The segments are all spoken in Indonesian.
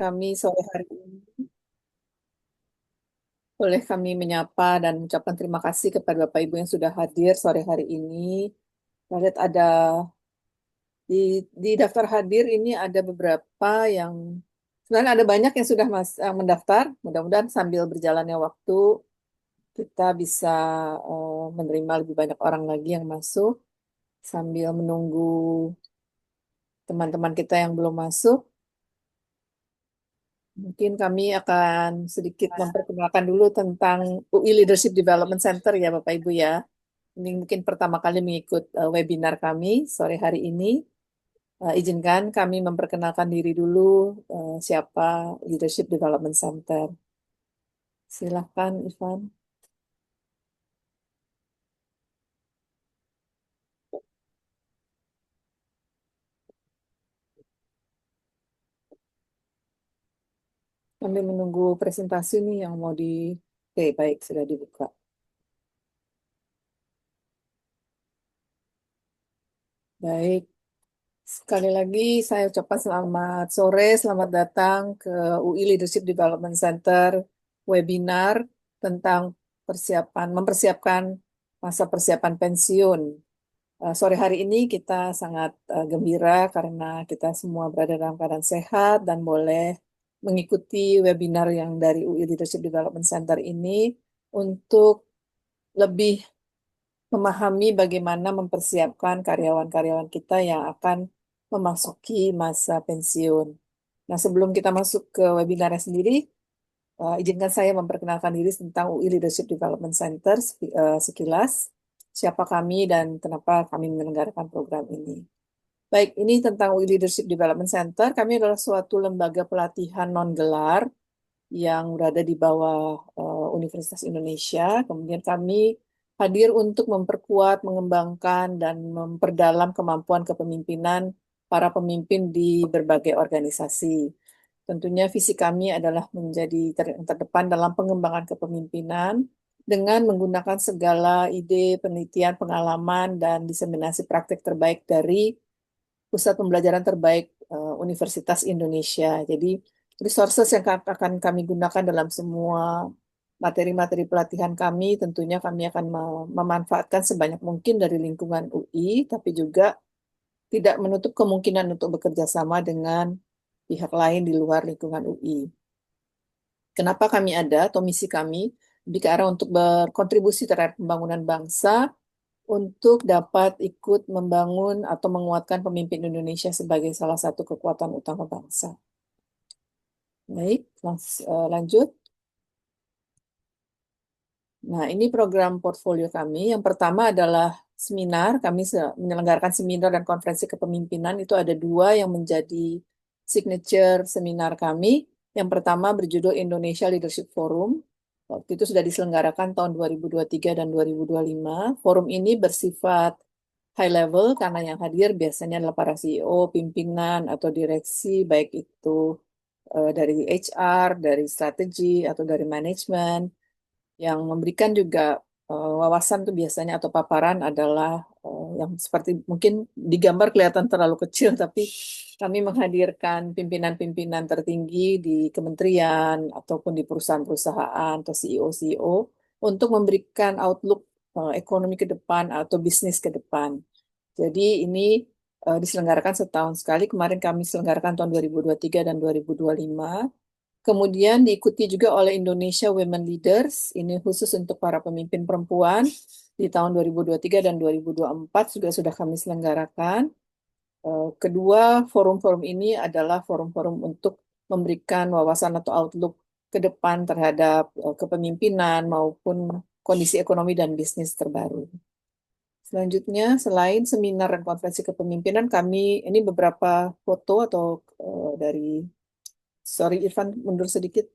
kami sore hari ini. Boleh kami menyapa dan mengucapkan terima kasih kepada Bapak Ibu yang sudah hadir sore hari ini. Saya lihat ada di daftar hadir ini ada beberapa yang sebenarnya ada banyak yang sudah mendaftar. Mudah-mudahan sambil berjalannya waktu kita bisa menerima lebih banyak orang lagi yang masuk sambil menunggu teman-teman kita yang belum masuk. Mungkin kami akan sedikit memperkenalkan dulu tentang UI Leadership Development Center ya Bapak Ibu ya. Ini mungkin pertama kali mengikut webinar kami sore hari ini. Izinkan kami memperkenalkan diri dulu siapa Leadership Development Center. Silahkan Ivan. Kami menunggu presentasi nih yang mau di... Oke, baik, sudah dibuka. Baik, sekali lagi saya ucapkan selamat sore, selamat datang ke UI Leadership Development Center webinar tentang mempersiapkan masa persiapan pensiun. Sore hari ini kita sangat gembira karena kita semua berada dalam keadaan sehat dan boleh mengikuti webinar yang dari UI Leadership Development Center ini untuk lebih memahami bagaimana mempersiapkan karyawan-karyawan kita yang akan memasuki masa pensiun. Nah, sebelum kita masuk ke webinarnya sendiri, izinkan saya memperkenalkan diri tentang UI Leadership Development Center sekilas, siapa kami dan kenapa kami menyelenggarakan program ini. Baik, ini tentang UI Leadership Development Center. Kami adalah suatu lembaga pelatihan non-gelar yang berada di bawah Universitas Indonesia. Kemudian kami hadir untuk memperkuat, mengembangkan, dan memperdalam kemampuan kepemimpinan para pemimpin di berbagai organisasi. Tentunya visi kami adalah menjadi terdepan dalam pengembangan kepemimpinan dengan menggunakan segala ide, penelitian, pengalaman, dan diseminasi praktek terbaik dari pusat pembelajaran terbaik Universitas Indonesia. Jadi resources yang akan kami gunakan dalam semua materi-materi pelatihan kami, tentunya kami akan memanfaatkan sebanyak mungkin dari lingkungan UI, tapi juga tidak menutup kemungkinan untuk bekerja sama dengan pihak lain di luar lingkungan UI. Kenapa kami ada atau misi kami lebih ke arah untuk berkontribusi terhadap pembangunan bangsa untuk dapat ikut membangun atau menguatkan pemimpin Indonesia sebagai salah satu kekuatan utama bangsa. Baik, lanjut. Nah, ini program portfolio kami. Yang pertama adalah seminar. Kami menyelenggarakan seminar dan konferensi kepemimpinan. Itu ada dua yang menjadi signature seminar kami. Yang pertama berjudul Indonesia Leadership Forum. Waktu itu sudah diselenggarakan tahun 2023 dan 2025. Forum ini bersifat high level karena yang hadir biasanya adalah para CEO, pimpinan, atau direksi, baik itu dari HR, dari strategi, atau dari manajemen. Yang memberikan juga wawasan tuh biasanya atau paparan adalah yang seperti mungkin digambar kelihatan terlalu kecil, tapi kami menghadirkan pimpinan-pimpinan tertinggi di kementerian ataupun di perusahaan-perusahaan atau CEO-CEO untuk memberikan outlook ekonomi ke depan atau bisnis ke depan. Jadi ini diselenggarakan setahun sekali. Kemarin kami selenggarakan tahun 2023 dan 2025. Kemudian diikuti juga oleh Indonesia Women Leaders, ini khusus untuk para pemimpin perempuan di tahun 2023 dan 2024 juga sudah kami selenggarakan. Kedua forum-forum ini adalah forum-forum untuk memberikan wawasan atau outlook ke depan terhadap kepemimpinan maupun kondisi ekonomi dan bisnis terbaru. Selanjutnya, selain seminar dan konferensi kepemimpinan, kami ini beberapa foto atau dari, sorry Irfan, mundur sedikit.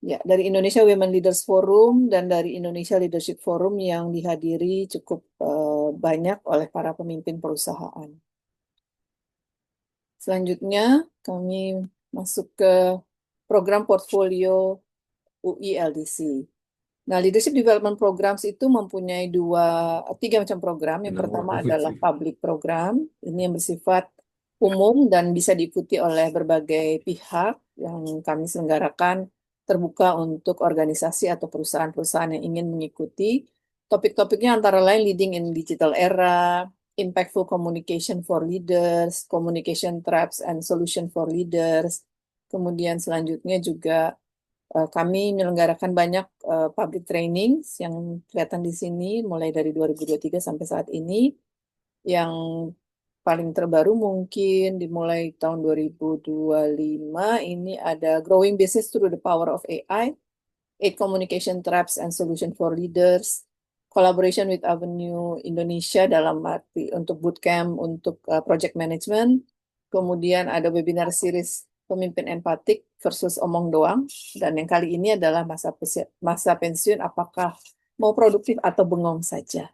Ya, dari Indonesia Women Leaders Forum dan dari Indonesia Leadership Forum yang dihadiri cukup banyak oleh para pemimpin perusahaan. Selanjutnya, kami masuk ke program portfolio UI LDC. Nah, Leadership Development Programs itu mempunyai tiga macam program. Yang pertama adalah public program, ini yang bersifat umum dan bisa diikuti oleh berbagai pihak yang kami selenggarakan, terbuka untuk organisasi atau perusahaan-perusahaan yang ingin mengikuti. Topik-topiknya antara lain leading in digital era, impactful communication for leaders, communication traps and solution for leaders. Kemudian selanjutnya juga kami menyelenggarakan banyak public training yang kelihatan di sini mulai dari 2023 sampai saat ini. Yang paling terbaru mungkin dimulai tahun 2025 ini ada Growing Business Through the Power of AI, Eight Communication Traps and Solution for Leaders, collaboration with Avenue Indonesia dalam arti untuk bootcamp, untuk project management. Kemudian ada webinar series pemimpin empatik versus omong doang. Dan yang kali ini adalah masa pensiun apakah mau produktif atau bengong saja.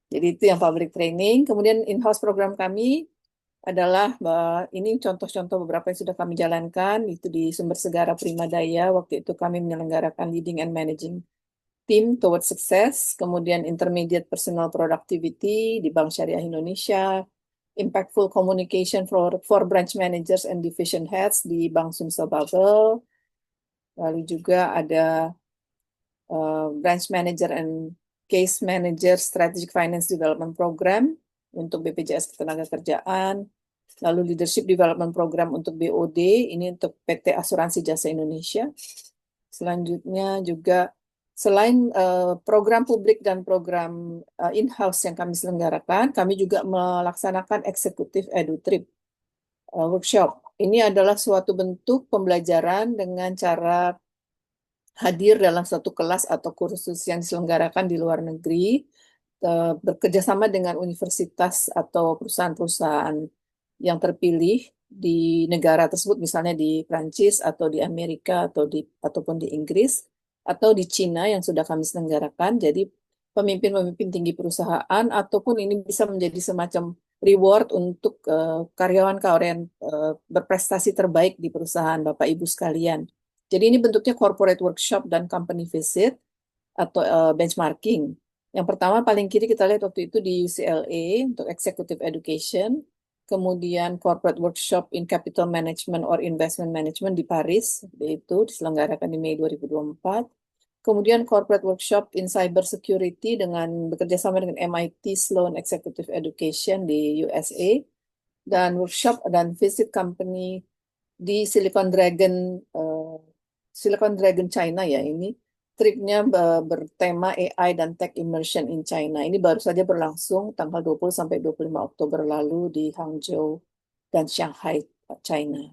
Jadi itu yang public training. Kemudian in-house program kami adalah ini contoh-contoh beberapa yang sudah kami jalankan. Itu di Sumber Segara Prima Daya. Waktu itu kami menyelenggarakan Leading and Managing Team Towards Success. Kemudian Intermediate Personal Productivity di Bank Syariah Indonesia. Impactful Communication for Branch Managers and Division Heads di Bank Sumsel Babel. Lalu juga ada Branch Manager and Case Manager Strategic Finance Development Program untuk BPJS Ketenagakerjaan, lalu Leadership Development Program untuk BOD, ini untuk PT Asuransi Jasa Indonesia. Selanjutnya juga selain program publik dan program in-house yang kami selenggarakan, kami juga melaksanakan Executive Edu Trip workshop. Ini adalah suatu bentuk pembelajaran dengan cara hadir dalam satu kelas atau kursus yang diselenggarakan di luar negeri, bekerjasama dengan universitas atau perusahaan-perusahaan yang terpilih di negara tersebut, misalnya di Prancis atau di Amerika atau ataupun di Inggris atau di Cina yang sudah kami selenggarakan. Jadi pemimpin-pemimpin tinggi perusahaan ataupun ini bisa menjadi semacam reward untuk karyawan-karyawan berprestasi terbaik di perusahaan Bapak Ibu sekalian. Jadi ini bentuknya corporate workshop dan company visit atau benchmarking. Yang pertama paling kiri kita lihat waktu itu di UCLA untuk Executive Education, kemudian corporate workshop in capital management or investment management di Paris, yaitu diselenggarakan di Mei 2024. Kemudian corporate workshop in cyber security dengan bekerja sama dengan MIT Sloan Executive Education di USA, dan workshop dan visit company di Silicon Dragon China ya ini. Tripnya bertema AI dan Tech Immersion in China. Ini baru saja berlangsung tanggal 20 sampai 25 Oktober lalu di Hangzhou dan Shanghai, China.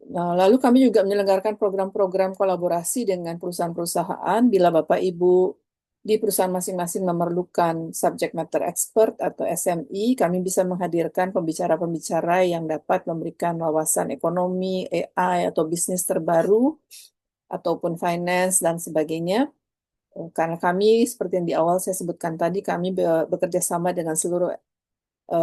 Nah, lalu kami juga menyelenggarakan program-program kolaborasi dengan perusahaan-perusahaan bila Bapak Ibu di perusahaan masing-masing memerlukan subject matter expert atau SME, kami bisa menghadirkan pembicara-pembicara yang dapat memberikan wawasan ekonomi, AI atau bisnis terbaru ataupun finance dan sebagainya. Karena kami seperti yang di awal saya sebutkan tadi, kami bekerja sama dengan seluruh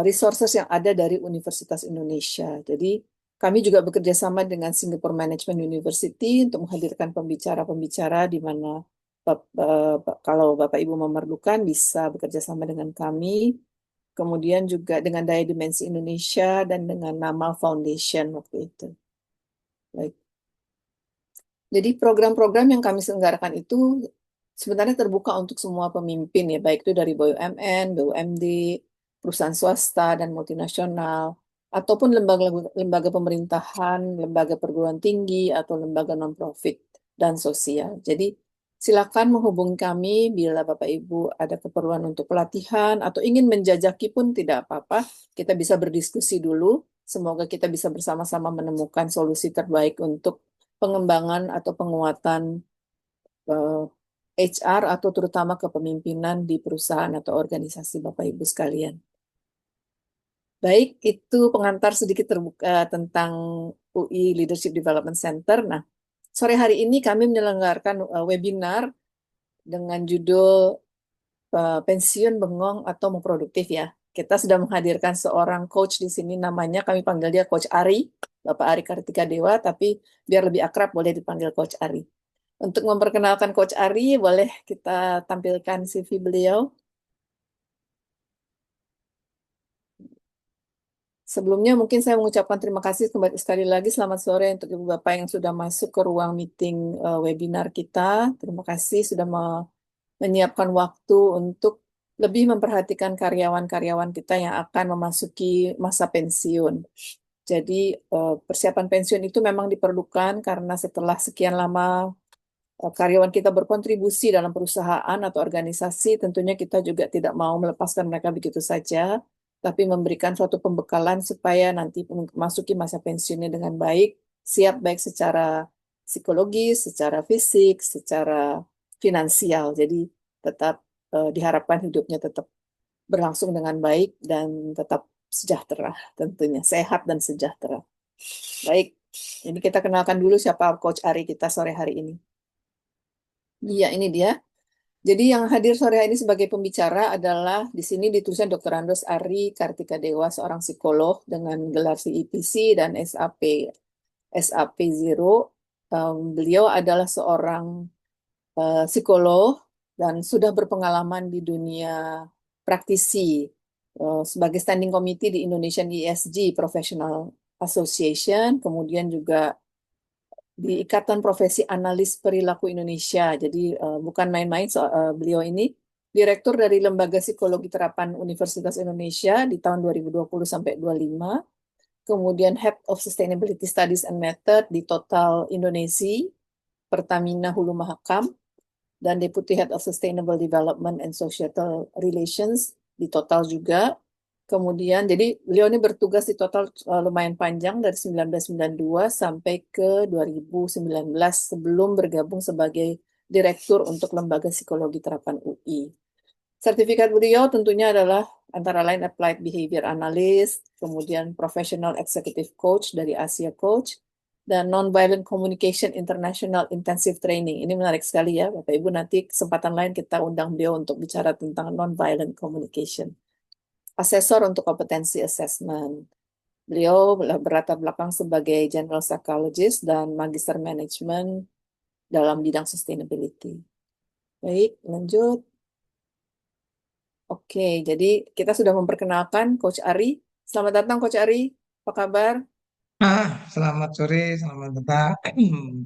resources yang ada dari Universitas Indonesia. Jadi kami juga bekerja sama dengan Singapore Management University untuk menghadirkan pembicara-pembicara di mana kalau Bapak Ibu memerlukan bisa bekerja sama dengan kami. Kemudian juga dengan Daya Dimensi Indonesia dan dengan Nama Foundation waktu itu. Baik. Jadi program-program yang kami selenggarakan itu sebenarnya terbuka untuk semua pemimpin ya, baik itu dari BUMN, BUMD, perusahaan swasta dan multinasional, ataupun lembaga pemerintahan, lembaga perguruan tinggi, atau lembaga non-profit dan sosial. Jadi silakan menghubungi kami bila Bapak Ibu ada keperluan untuk pelatihan atau ingin menjajaki pun tidak apa-apa. Kita bisa berdiskusi dulu. Semoga kita bisa bersama-sama menemukan solusi terbaik untuk pengembangan atau penguatan HR atau terutama kepemimpinan di perusahaan atau organisasi Bapak Ibu sekalian. Baik, itu pengantar sedikit terbuka tentang UI Leadership Development Center. Nah, sore hari ini kami menyelenggarakan webinar dengan judul Pensiun Bengong atau Mau Produktif ya. Kita sudah menghadirkan seorang coach di sini, namanya kami panggil dia Coach Ari, Bapak Ari Kartika Dewa, tapi biar lebih akrab boleh dipanggil Coach Ari. Untuk memperkenalkan Coach Ari, boleh kita tampilkan CV beliau. Sebelumnya mungkin saya mengucapkan terima kasih kembali sekali lagi selamat sore untuk Ibu Bapak yang sudah masuk ke ruang meeting webinar kita. Terima kasih sudah menyiapkan waktu untuk lebih memperhatikan karyawan-karyawan kita yang akan memasuki masa pensiun. Jadi persiapan pensiun itu memang diperlukan karena setelah sekian lama karyawan kita berkontribusi dalam perusahaan atau organisasi, tentunya kita juga tidak mau melepaskan mereka begitu saja, tapi memberikan suatu pembekalan supaya nanti memasuki masa pensiunnya dengan baik, siap baik secara psikologis, secara fisik, secara finansial. Jadi tetap diharapkan hidupnya tetap berlangsung dengan baik dan tetap sejahtera, tentunya sehat dan sejahtera. Baik, ini kita kenalkan dulu siapa Coach Ari kita sore hari ini. Iya, ini dia. Jadi yang hadir sore hari ini sebagai pembicara adalah di sini dituliskan Dr. Andos Ari Kartika Dewa, seorang psikolog dengan gelar CEPC dan SAP Zero. Beliau adalah seorang psikolog dan sudah berpengalaman di dunia praktisi sebagai standing committee di Indonesian ESG Professional Association, kemudian juga di Ikatan Profesi Analis Perilaku Indonesia. Jadi bukan main-main beliau ini Direktur dari Lembaga Psikologi Terapan Universitas Indonesia di tahun 2020 sampai 25. Kemudian Head of Sustainability Studies and Method di Total Indonesia, Pertamina Hulu Mahakam, dan Deputy Head of Sustainable Development and Societal Relations di Total juga. Kemudian, jadi beliau ini bertugas di Total lumayan panjang dari 1992 sampai ke 2019 sebelum bergabung sebagai Direktur untuk Lembaga Psikologi Terapan UI. Sertifikat beliau tentunya adalah antara lain Applied Behavior Analyst, kemudian Professional Executive Coach dari Asia Coach, dan Nonviolent Communication International Intensive Training. Ini menarik sekali ya, Bapak Ibu. Nanti kesempatan lain kita undang beliau untuk bicara tentang Nonviolent Communication. Asesor untuk kompetensi assessment. Beliau berlatar belakang sebagai General Psychologist dan Magister Management dalam bidang sustainability. Baik, lanjut. Oke, jadi kita sudah memperkenalkan Coach Ari. Selamat datang Coach Ari, apa kabar? Selamat sore, selamat datang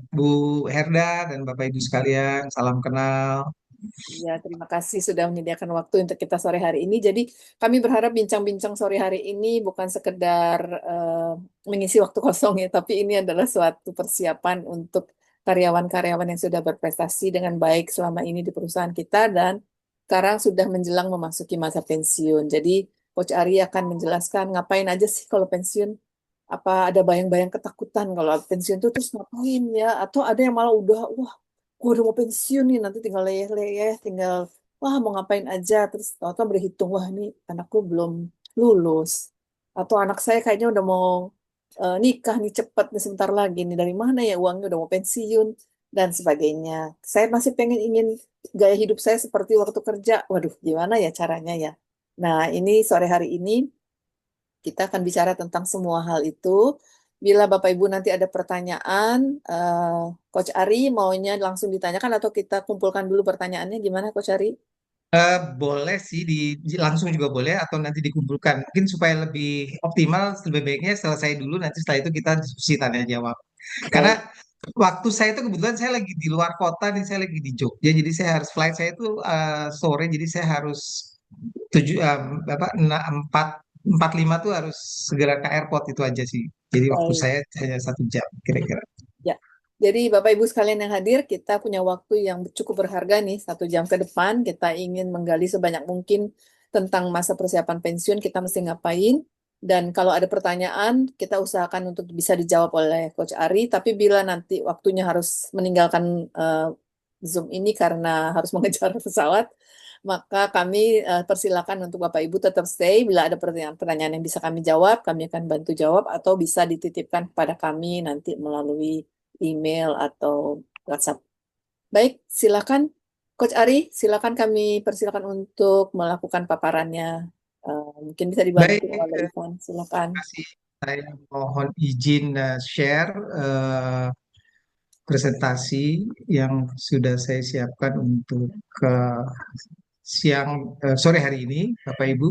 Bu Herda dan Bapak Ibu sekalian. Salam kenal. Ya, terima kasih sudah menyediakan waktu untuk kita sore hari ini. Jadi kami berharap bincang-bincang sore hari ini bukan sekedar mengisi waktu kosong ya, tapi ini adalah suatu persiapan untuk karyawan-karyawan yang sudah berprestasi dengan baik selama ini di perusahaan kita dan sekarang sudah menjelang memasuki masa pensiun. Jadi Coach Ari akan menjelaskan ngapain aja sih kalau pensiun. Apa ada bayang-bayang ketakutan kalau pensiun itu terus ngapain ya? Atau ada yang malah udah, wah gue udah mau pensiun nih, nanti tinggal leyeh-leyeh, tinggal, wah mau ngapain aja, terus tau-tau berhitung, wah ini anakku belum lulus, atau anak saya kayaknya udah mau nikah nih cepet nih sebentar lagi nih, dari mana ya uangnya udah mau pensiun, dan sebagainya. Saya masih ingin gaya hidup saya seperti waktu kerja, waduh gimana ya caranya ya. Nah ini sore hari ini kita akan bicara tentang semua hal itu. Bila Bapak Ibu nanti ada pertanyaan, Coach Ari maunya langsung ditanyakan atau kita kumpulkan dulu pertanyaannya, gimana Coach Ari? Boleh sih langsung juga boleh atau nanti dikumpulkan. Mungkin supaya lebih optimal, lebih baiknya selesai dulu. Nanti setelah itu kita diskusi tanya jawab. Karena Baik, waktu saya itu kebetulan saya lagi di luar kota nih, saya lagi di Jogja. Jadi saya harus flight saya itu sore. Jadi saya harus tujuh apa 4:45 tuh harus segera ke airport itu aja sih. Jadi waktu baik. saya hanya 1 jam kira-kira. Ya. Jadi Bapak Ibu sekalian yang hadir, kita punya waktu yang cukup berharga nih, 1 jam ke depan. Kita ingin menggali sebanyak mungkin tentang masa persiapan pensiun, kita mesti ngapain. Dan kalau ada pertanyaan, kita usahakan untuk bisa dijawab oleh Coach Ari. Tapi bila nanti waktunya harus meninggalkan Zoom ini karena harus mengejar pesawat, maka kami persilakan untuk Bapak Ibu tetap stay. Bila ada pertanyaan-pertanyaan yang bisa kami jawab, kami akan bantu jawab atau bisa dititipkan kepada kami nanti melalui email atau WhatsApp. Baik, silakan Coach Ari, silakan kami persilakan untuk melakukan paparannya. Mungkin bisa dibantu Baik, oleh Ivan, silakan. kasih saya mohon izin share presentasi yang sudah saya siapkan untuk sore hari ini, Bapak Ibu.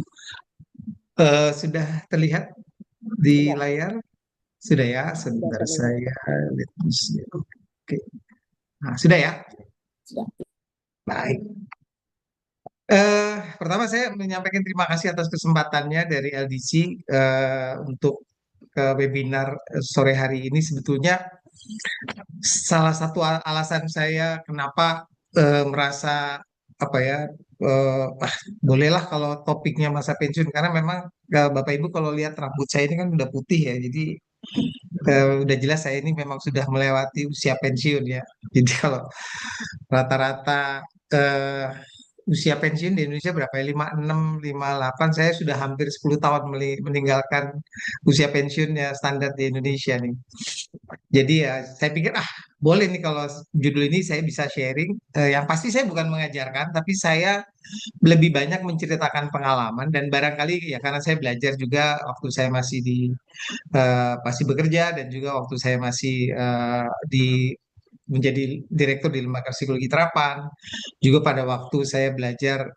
Sudah terlihat di Sudah, layar? Sudah ya, sudah sebentar terlihat. saya lihat di sini. Oke. Nah, sudah ya. Sudah. Baik. Pertama saya menyampaikan terima kasih atas kesempatannya dari LDC untuk webinar sore hari ini. Sebetulnya salah satu alasan saya kenapa merasa apa ya, bolehlah kalau topiknya masa pensiun, karena memang Bapak Ibu kalau lihat rambut saya ini kan udah putih ya, jadi udah jelas saya ini memang sudah melewati usia pensiun ya. Jadi kalau rata-rata eh, usia pensiun di Indonesia berapa ya? 56, 58. Saya sudah hampir 10 tahun meninggalkan usia pensiun ya standar di Indonesia nih. Jadi ya saya pikir boleh nih kalau judul ini saya bisa sharing. Yang pasti saya bukan mengajarkan, tapi saya lebih banyak menceritakan pengalaman dan barangkali ya karena saya belajar juga waktu saya masih masih bekerja dan juga waktu saya masih di menjadi direktur di Lembaga Psikologi Terapan. Juga pada waktu saya belajar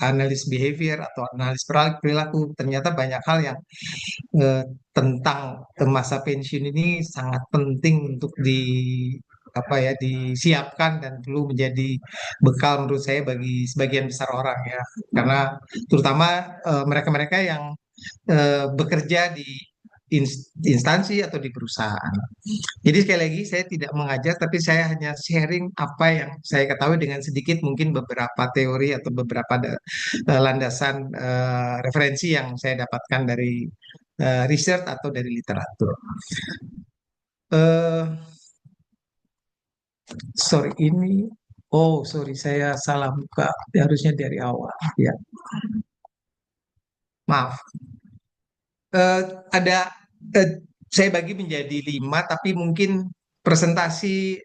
analis behavior atau analis perilaku, ternyata banyak hal yang eh, tentang masa pensiun ini sangat penting untuk apa ya disiapkan dan perlu menjadi bekal menurut saya bagi sebagian besar orang ya, karena terutama mereka-mereka yang bekerja di instansi atau di perusahaan. Jadi sekali lagi saya tidak mengajar, tapi saya hanya sharing apa yang saya ketahui dengan sedikit mungkin beberapa teori atau beberapa landasan referensi yang saya dapatkan dari research atau dari literatur. Eh, Sorry ini, oh sorry saya salah buka, harusnya dari awal. Ya, maaf. eh, ada eh, saya bagi menjadi 5, tapi mungkin presentasi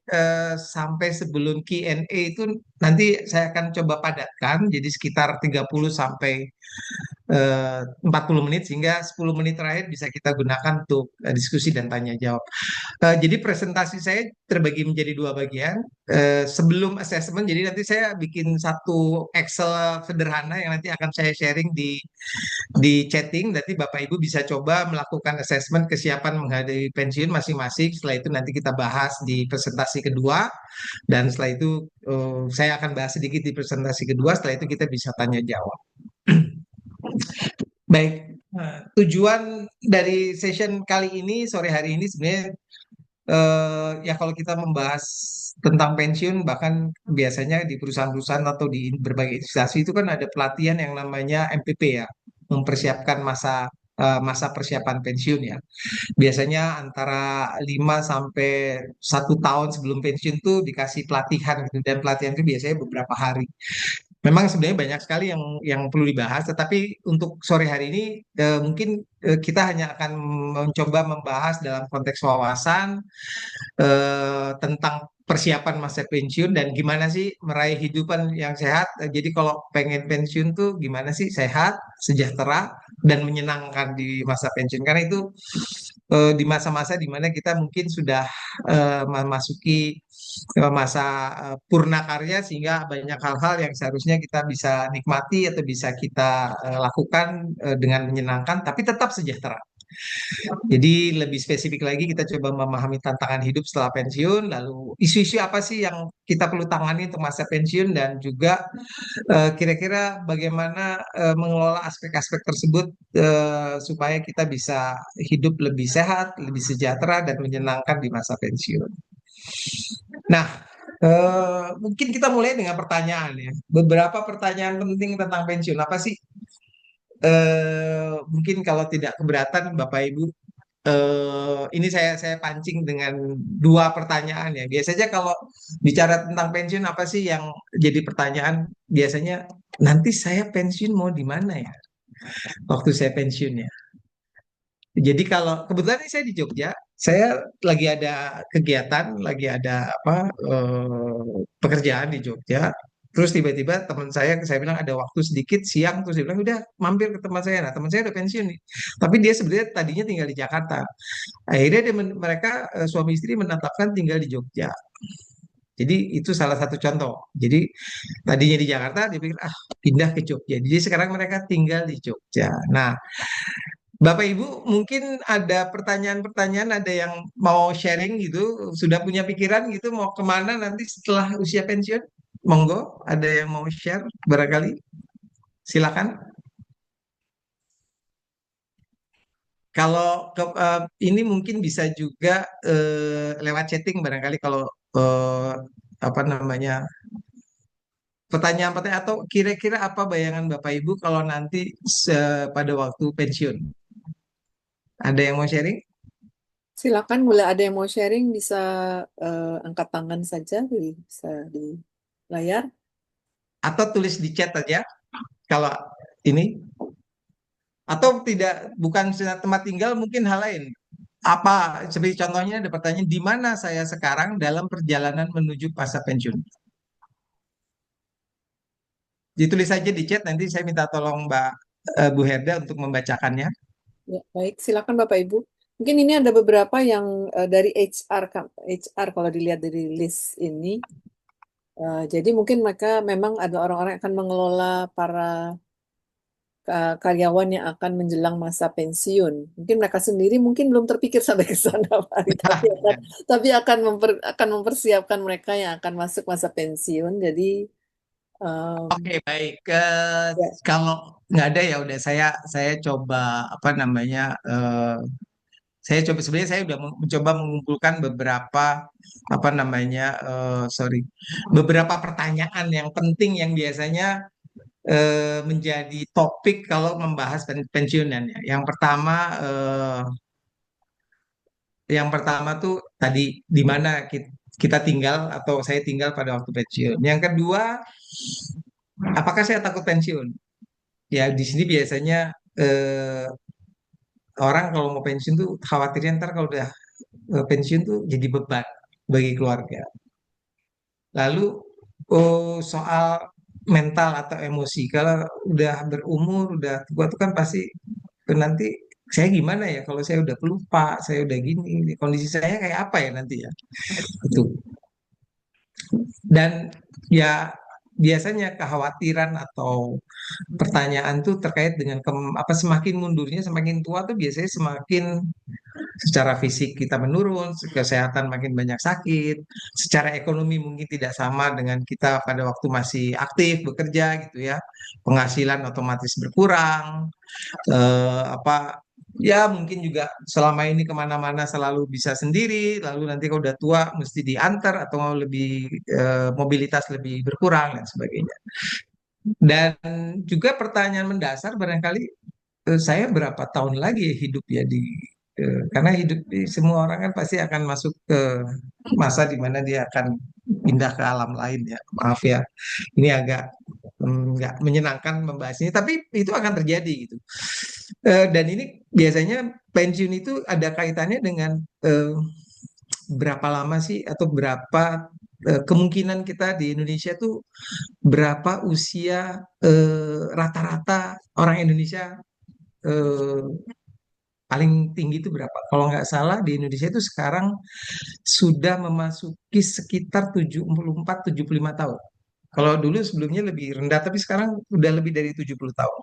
sampai sebelum Q&A itu nanti saya akan coba padatkan jadi sekitar 30 sampai 40 menit, sehingga 10 menit terakhir bisa kita gunakan untuk diskusi dan tanya jawab. Jadi presentasi saya terbagi menjadi dua bagian. Sebelum assessment, jadi nanti saya bikin satu Excel sederhana yang nanti akan saya sharing di chatting. Nanti Bapak Ibu bisa coba melakukan assessment kesiapan menghadapi pensiun masing-masing. Setelah itu nanti kita bahas di presentasi kedua, dan setelah itu saya akan bahas sedikit di presentasi kedua. Setelah itu kita bisa tanya jawab. Baik, tujuan dari session kali ini sore hari ini sebenarnya ya kalau kita membahas tentang pensiun, bahkan biasanya di perusahaan-perusahaan atau di berbagai instansi itu kan ada pelatihan yang namanya MPP ya, mempersiapkan masa persiapan pensiun ya. Biasanya antara 5 sampai 1 tahun sebelum pensiun tuh dikasih pelatihan gitu, dan pelatihan itu biasanya beberapa hari. Memang sebenarnya banyak sekali yang perlu dibahas, tetapi untuk sore hari ini mungkin kita hanya akan mencoba membahas dalam konteks wawasan tentang persiapan masa pensiun dan gimana sih meraih hidupan yang sehat. Jadi kalau pengen pensiun tuh gimana sih sehat, sejahtera, dan menyenangkan di masa pensiun. Karena itu di masa-masa di mana kita mungkin sudah memasuki masa purna karya, sehingga banyak hal-hal yang seharusnya kita bisa nikmati atau bisa kita lakukan dengan menyenangkan, tapi tetap sejahtera. Jadi lebih spesifik lagi kita coba memahami tantangan hidup setelah pensiun, lalu isu-isu apa sih yang kita perlu tangani untuk masa pensiun, dan juga kira-kira bagaimana mengelola aspek-aspek tersebut supaya kita bisa hidup lebih sehat, lebih sejahtera, dan menyenangkan di masa pensiun. Nah, mungkin kita mulai dengan pertanyaan ya. Beberapa pertanyaan penting tentang pensiun. Apa sih? Mungkin kalau tidak keberatan Bapak Ibu, ini saya pancing dengan dua pertanyaan ya. Biasanya kalau bicara tentang pensiun, apa sih yang jadi pertanyaan? Biasanya nanti saya pensiun mau di mana ya? Waktu saya pensiun ya. Jadi kalau kebetulan ini saya di Jogja, saya lagi ada kegiatan, lagi ada apa pekerjaan di Jogja. Terus tiba-tiba teman saya bilang ada waktu sedikit siang, terus dia bilang udah mampir ke teman saya. Nah teman saya udah pensiun nih, tapi dia sebenarnya tadinya tinggal di Jakarta. Akhirnya mereka suami istri menetapkan tinggal di Jogja. Jadi itu salah satu contoh. Jadi tadinya di Jakarta, dia pikir pindah ke Jogja. Jadi sekarang mereka tinggal di Jogja. Nah, Bapak Ibu mungkin ada pertanyaan-pertanyaan, ada yang mau sharing gitu, sudah punya pikiran gitu mau kemana nanti setelah usia pensiun? Monggo, ada yang mau share barangkali? Silakan. Kalau ini mungkin bisa juga lewat chatting barangkali kalau eh, apa namanya pertanyaan-pertanyaan atau kira-kira apa bayangan Bapak Ibu kalau nanti pada waktu pensiun? Ada yang mau sharing? Silakan, mulai ada yang mau sharing bisa angkat tangan saja, bisa di layar. Atau tulis di chat aja kalau ini? Atau tidak, bukan tempat tinggal, mungkin hal lain. Apa, seperti contohnya ada pertanyaan, di mana saya sekarang dalam perjalanan menuju masa pensiun? Ditulis saja di chat, nanti saya minta tolong Mbak Bu Herda untuk membacakannya. Ya, baik, silakan Bapak Ibu. Mungkin ini ada beberapa yang dari HR, HR kalau dilihat dari list ini. Jadi mungkin mereka memang ada orang-orang yang akan mengelola para karyawan yang akan menjelang masa pensiun. Mungkin mereka sendiri mungkin belum terpikir sampai ke sana, Pak Ari, tapi akan mempersiapkan mereka yang akan masuk masa pensiun. Jadi Oke, em, baik. ya, Kalau nggak ada ya udah saya coba apa namanya saya coba, sebenarnya saya udah mencoba mengumpulkan beberapa apa namanya sorry, beberapa pertanyaan yang penting yang biasanya menjadi topik kalau membahas pensiunan ya. Yang pertama tuh tadi di mana kita tinggal atau saya tinggal pada waktu pensiun. Yang kedua, apakah saya takut pensiun? Ya di sini biasanya eh, orang kalau mau pensiun tuh khawatirnya ntar kalau udah pensiun tuh jadi beban bagi keluarga. Lalu soal mental atau emosi, kalau udah berumur, udah tua tuh kan pasti nanti saya gimana ya kalau saya udah pelupa, saya udah gini, kondisi saya kayak apa ya nanti ya. Itu. Dan ya biasanya kekhawatiran atau pertanyaan tuh terkait dengan apa, semakin mundurnya semakin tua tuh biasanya semakin secara fisik kita menurun, kesehatan makin banyak sakit, secara ekonomi mungkin tidak sama dengan kita pada waktu masih aktif bekerja gitu ya, penghasilan otomatis berkurang, apa ya mungkin juga selama ini kemana-mana selalu bisa sendiri, lalu nanti kalau udah tua mesti diantar atau lebih mobilitas lebih berkurang dan sebagainya. Dan juga pertanyaan mendasar barangkali, saya berapa tahun lagi hidup ya karena hidup semua orang kan pasti akan masuk ke masa di mana dia akan pindah ke alam lain ya. Maaf ya, ini agak nggak menyenangkan membahas ini, tapi itu akan terjadi gitu. Dan ini biasanya pensiun itu ada kaitannya dengan eh, berapa lama sih atau berapa kemungkinan kita di Indonesia tuh berapa usia rata-rata orang Indonesia eh, paling tinggi itu berapa? Kalau nggak salah di Indonesia itu sekarang sudah memasuki sekitar 74-75 tahun. Kalau dulu sebelumnya lebih rendah, tapi sekarang udah lebih dari 70 tahun.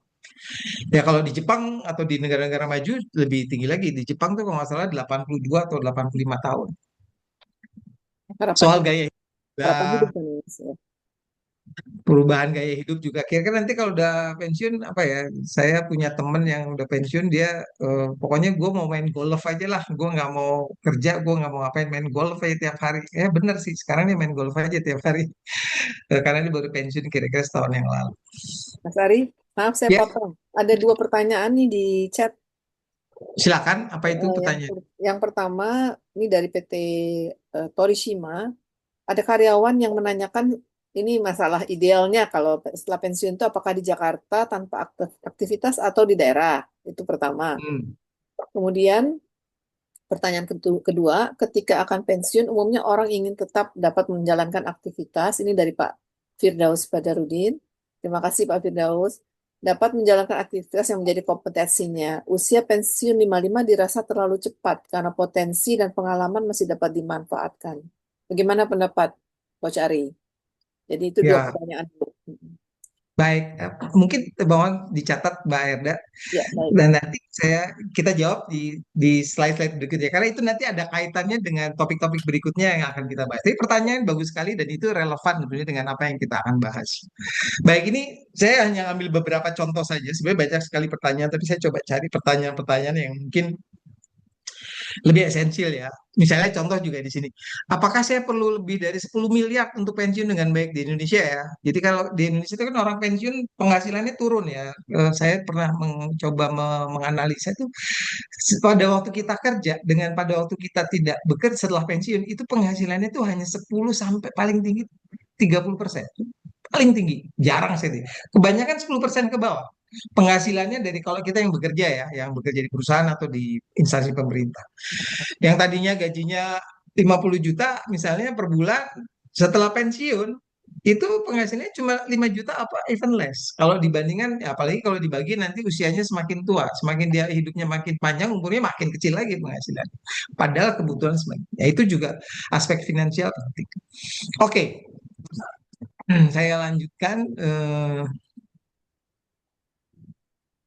Ya kalau di Jepang atau di negara-negara maju lebih tinggi lagi. Di Jepang tuh kalau nggak salah 82 atau 85 tahun. harapan Soal hidup, gaya hidup juga, harapan hidup kan ini, ya. perubahan gaya hidup juga. Kira-kira nanti kalau udah pensiun apa ya? Saya punya temen yang udah pensiun, dia pokoknya gue mau main golf aja lah. Gue nggak mau kerja, gue nggak mau ngapain, main golf aja tiap hari. Ya bener sih, sekarang dia main golf aja tiap hari. Karena dia baru pensiun kira-kira setahun yang lalu. Mas Ari, maaf saya Ya, potong. Ada dua pertanyaan nih di chat. silakan. Apa itu Eh, yang pertanyaan? yang pertama ini dari PT Torishima. Ada karyawan yang menanyakan ini masalah idealnya kalau setelah pensiun itu apakah di Jakarta tanpa aktivitas atau di daerah. Itu pertama. Hmm. Kemudian pertanyaan kedua, ketika akan pensiun umumnya orang ingin tetap dapat menjalankan aktivitas. Ini dari Pak Firdaus Badarudin. Terima kasih Pak Firdaus. Dapat menjalankan aktivitas yang menjadi kompetensinya. Usia pensiun 55 dirasa terlalu cepat karena potensi dan pengalaman masih dapat dimanfaatkan. Bagaimana pendapat Coach Ari? Jadi itu dua Ya, pertanyaan. Baik, mungkin mohon dicatat Mbak Erda. Ya, baik. Dan nanti kita jawab di slide-slide berikutnya karena itu nanti ada kaitannya dengan topik-topik berikutnya yang akan kita bahas. Tapi pertanyaan bagus sekali dan itu relevan tentunya dengan apa yang kita akan bahas. Baik, ini saya hanya ambil beberapa contoh saja. Sebenarnya banyak sekali pertanyaan, tapi saya coba cari pertanyaan-pertanyaan yang mungkin lebih esensial ya. Misalnya contoh juga di sini. Apakah saya perlu lebih dari 10 miliar untuk pensiun dengan baik di Indonesia ya? Jadi kalau di Indonesia itu kan orang pensiun penghasilannya turun ya. Saya pernah mencoba menganalisa itu pada waktu kita kerja dengan pada waktu kita tidak bekerja setelah pensiun itu penghasilannya itu hanya 10 sampai paling tinggi 30%. Paling tinggi, jarang sih. Kebanyakan 10% ke bawah. Penghasilannya dari kalau kita yang bekerja ya, yang bekerja di perusahaan atau di instansi pemerintah. Yang tadinya gajinya 50 juta misalnya per bulan, setelah pensiun itu penghasilannya cuma 5 juta apa even less. Kalau dibandingkan ya apalagi kalau dibagi nanti usianya semakin tua, semakin dia hidupnya makin panjang, umurnya makin kecil lagi penghasilan. Padahal kebutuhan semakin. Ya itu juga aspek finansial penting. Oke, saya lanjutkan.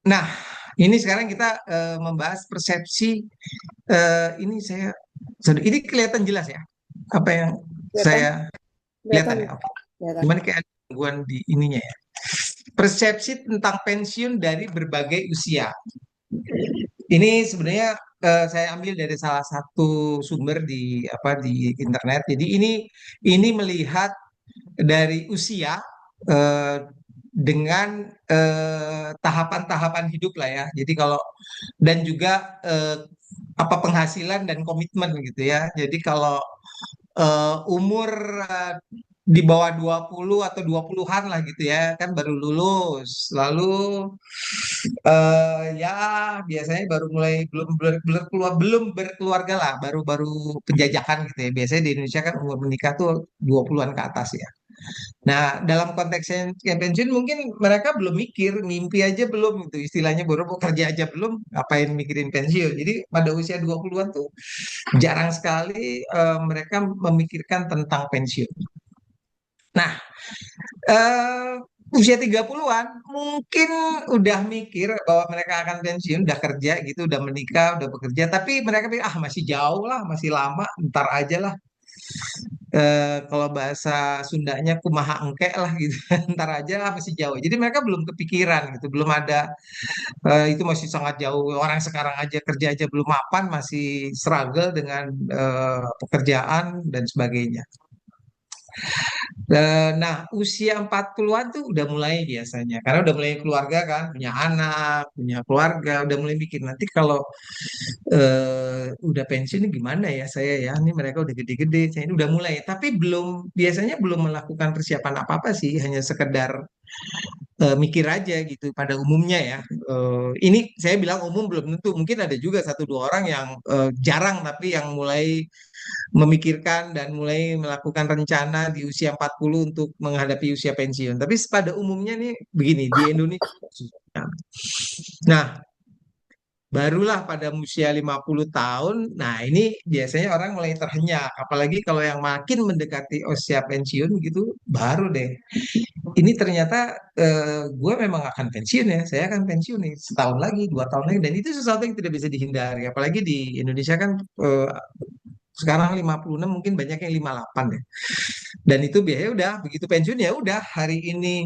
Nah, ini sekarang kita membahas persepsi. Ini ini kelihatan jelas ya, apa yang Kelihatan? saya Kelihatan? kelihatan ya. Oke. Kelihatan. Gimana kayak ada gangguan di ininya ya. Persepsi tentang pensiun dari berbagai usia. Ini sebenarnya saya ambil dari salah satu sumber di internet. Jadi ini melihat dari usia eh, dengan tahapan-tahapan hidup lah ya. Jadi kalau dan juga apa penghasilan dan komitmen gitu ya. Jadi kalau umur eh, di bawah 20 atau 20-an lah gitu ya, kan baru lulus. Lalu ya biasanya baru mulai belum berkeluarga lah, baru-baru penjajakan gitu ya. Biasanya di Indonesia kan umur menikah tuh 20-an ke atas ya. Nah, dalam konteks yang pensiun mungkin mereka belum mikir, mimpi aja belum gitu. Istilahnya baru mau kerja aja belum, ngapain mikirin pensiun. Jadi pada usia 20-an tuh jarang sekali mereka memikirkan tentang pensiun. Nah, eh, usia 30-an mungkin udah mikir bahwa mereka akan pensiun, udah kerja gitu, udah menikah, udah bekerja, tapi mereka pikir ah masih jauh lah, masih lama, ntar aja lah. Kalau bahasa Sundanya kumaha engke lah gitu, ntar aja lah masih jauh. Jadi mereka belum kepikiran gitu, belum ada itu masih sangat jauh. Orang sekarang aja kerja aja belum mapan, masih struggle dengan pekerjaan dan sebagainya. Nah, usia 40-an tuh udah mulai biasanya. Karena udah mulai keluarga kan, punya anak, punya keluarga, udah mulai mikir nanti kalau udah pensiun ini gimana ya saya ya. Ini mereka udah gede-gede, saya ini udah mulai. Tapi biasanya belum melakukan persiapan apa-apa sih, hanya sekedar mikir aja gitu pada umumnya ya. Ini saya bilang umum belum tentu, mungkin ada juga satu dua orang yang jarang tapi yang mulai memikirkan dan mulai melakukan rencana di usia 40 untuk menghadapi usia pensiun. Tapi pada umumnya nih begini, di Indonesia khususnya. Nah, barulah pada usia 50 tahun, nah ini biasanya orang mulai terhenyak. Apalagi kalau yang makin mendekati usia pensiun gitu, baru deh. Ini ternyata gue memang akan pensiun ya, saya akan pensiun nih setahun lagi, 2 tahun lagi. Dan itu sesuatu yang tidak bisa dihindari. Apalagi di Indonesia kan sekarang 56 mungkin banyak yang 58 ya. Dan itu biasanya udah begitu pensiun ya udah hari ini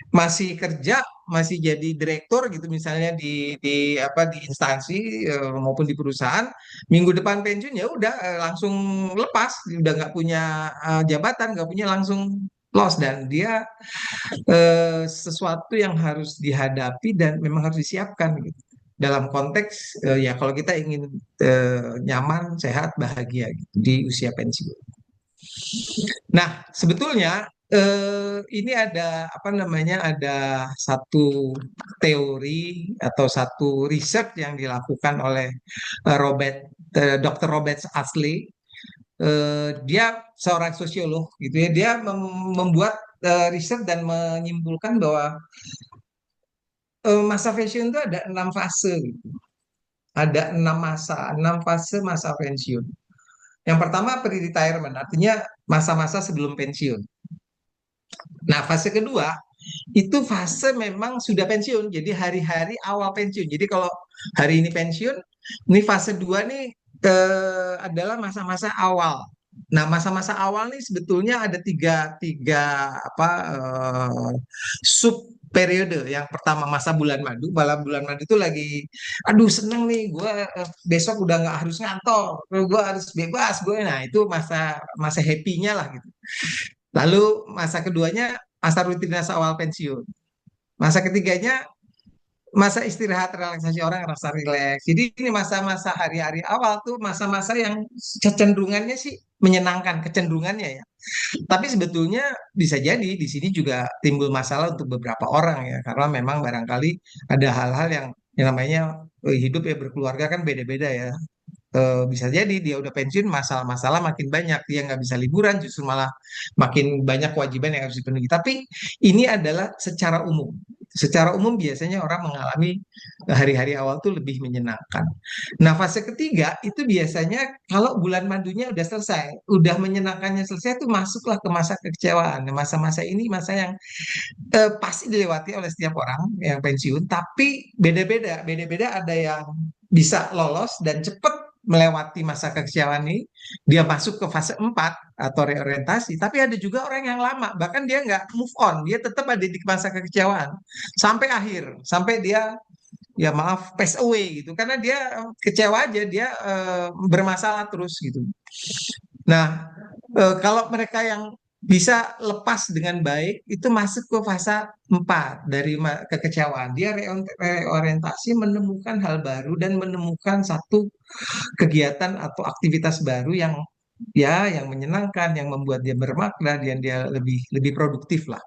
masih kerja, masih jadi direktur gitu misalnya di instansi maupun di perusahaan, minggu depan pensiun ya udah langsung lepas, udah nggak punya jabatan, nggak punya langsung loss dan dia sesuatu yang harus dihadapi dan memang harus disiapkan gitu. Dalam konteks ya kalau kita ingin nyaman, sehat, bahagia gitu, di usia pensiun. Nah, sebetulnya ini ada apa namanya ada satu teori atau satu riset yang dilakukan oleh Dr. Robert Ashley. Dia seorang sosiolog gitu ya. Dia membuat riset dan menyimpulkan bahwa masa fashion itu ada 6 fase gitu. Ada 6 fase masa pensiun. Yang pertama pre-retirement, artinya masa-masa sebelum pensiun. Nah, fase kedua itu fase memang sudah pensiun. Jadi hari-hari awal pensiun. Jadi kalau hari ini pensiun, ini fase 2 nih adalah masa-masa awal. Nah, masa-masa awal nih sebetulnya ada tiga apa sub periode. Yang pertama masa bulan madu. Malah bulan madu itu lagi, aduh seneng nih, gue besok udah nggak harus ngantor, gue harus bebas gue. Nah, itu masa masa happy-nya lah gitu. Lalu masa keduanya masa rutinitas awal pensiun. Masa ketiganya masa istirahat relaksasi orang rasa rileks. Jadi ini masa-masa hari-hari awal tuh masa-masa yang kecenderungannya sih menyenangkan kecenderungannya ya. Tapi sebetulnya bisa jadi di sini juga timbul masalah untuk beberapa orang ya karena memang barangkali ada hal-hal yang namanya hidup ya berkeluarga kan beda-beda ya. Bisa jadi dia udah pensiun masalah-masalah makin banyak dia nggak bisa liburan justru malah makin banyak kewajiban yang harus dipenuhi tapi ini adalah secara umum biasanya orang mengalami hari-hari awal tuh lebih menyenangkan. Nah, fase ketiga itu biasanya kalau bulan madunya udah selesai udah menyenangkannya selesai tuh masuklah ke masa kekecewaan. Nah, masa-masa ini masa yang pasti dilewati oleh setiap orang yang pensiun, tapi beda-beda ada yang bisa lolos dan cepat melewati masa kekecewaan ini, dia masuk ke fase 4 atau reorientasi, tapi ada juga orang yang lama, bahkan dia nggak move on, dia tetap ada di masa kekecewaan sampai akhir, sampai dia ya maaf pass away gitu, karena dia kecewa aja, dia bermasalah terus gitu. Nah, kalau mereka yang bisa lepas dengan baik itu masuk ke fase 4 dari kekecewaan. Dia reorientasi menemukan hal baru dan menemukan satu kegiatan atau aktivitas baru yang ya yang menyenangkan, yang membuat dia bermakna dan dia lebih lebih produktif lah.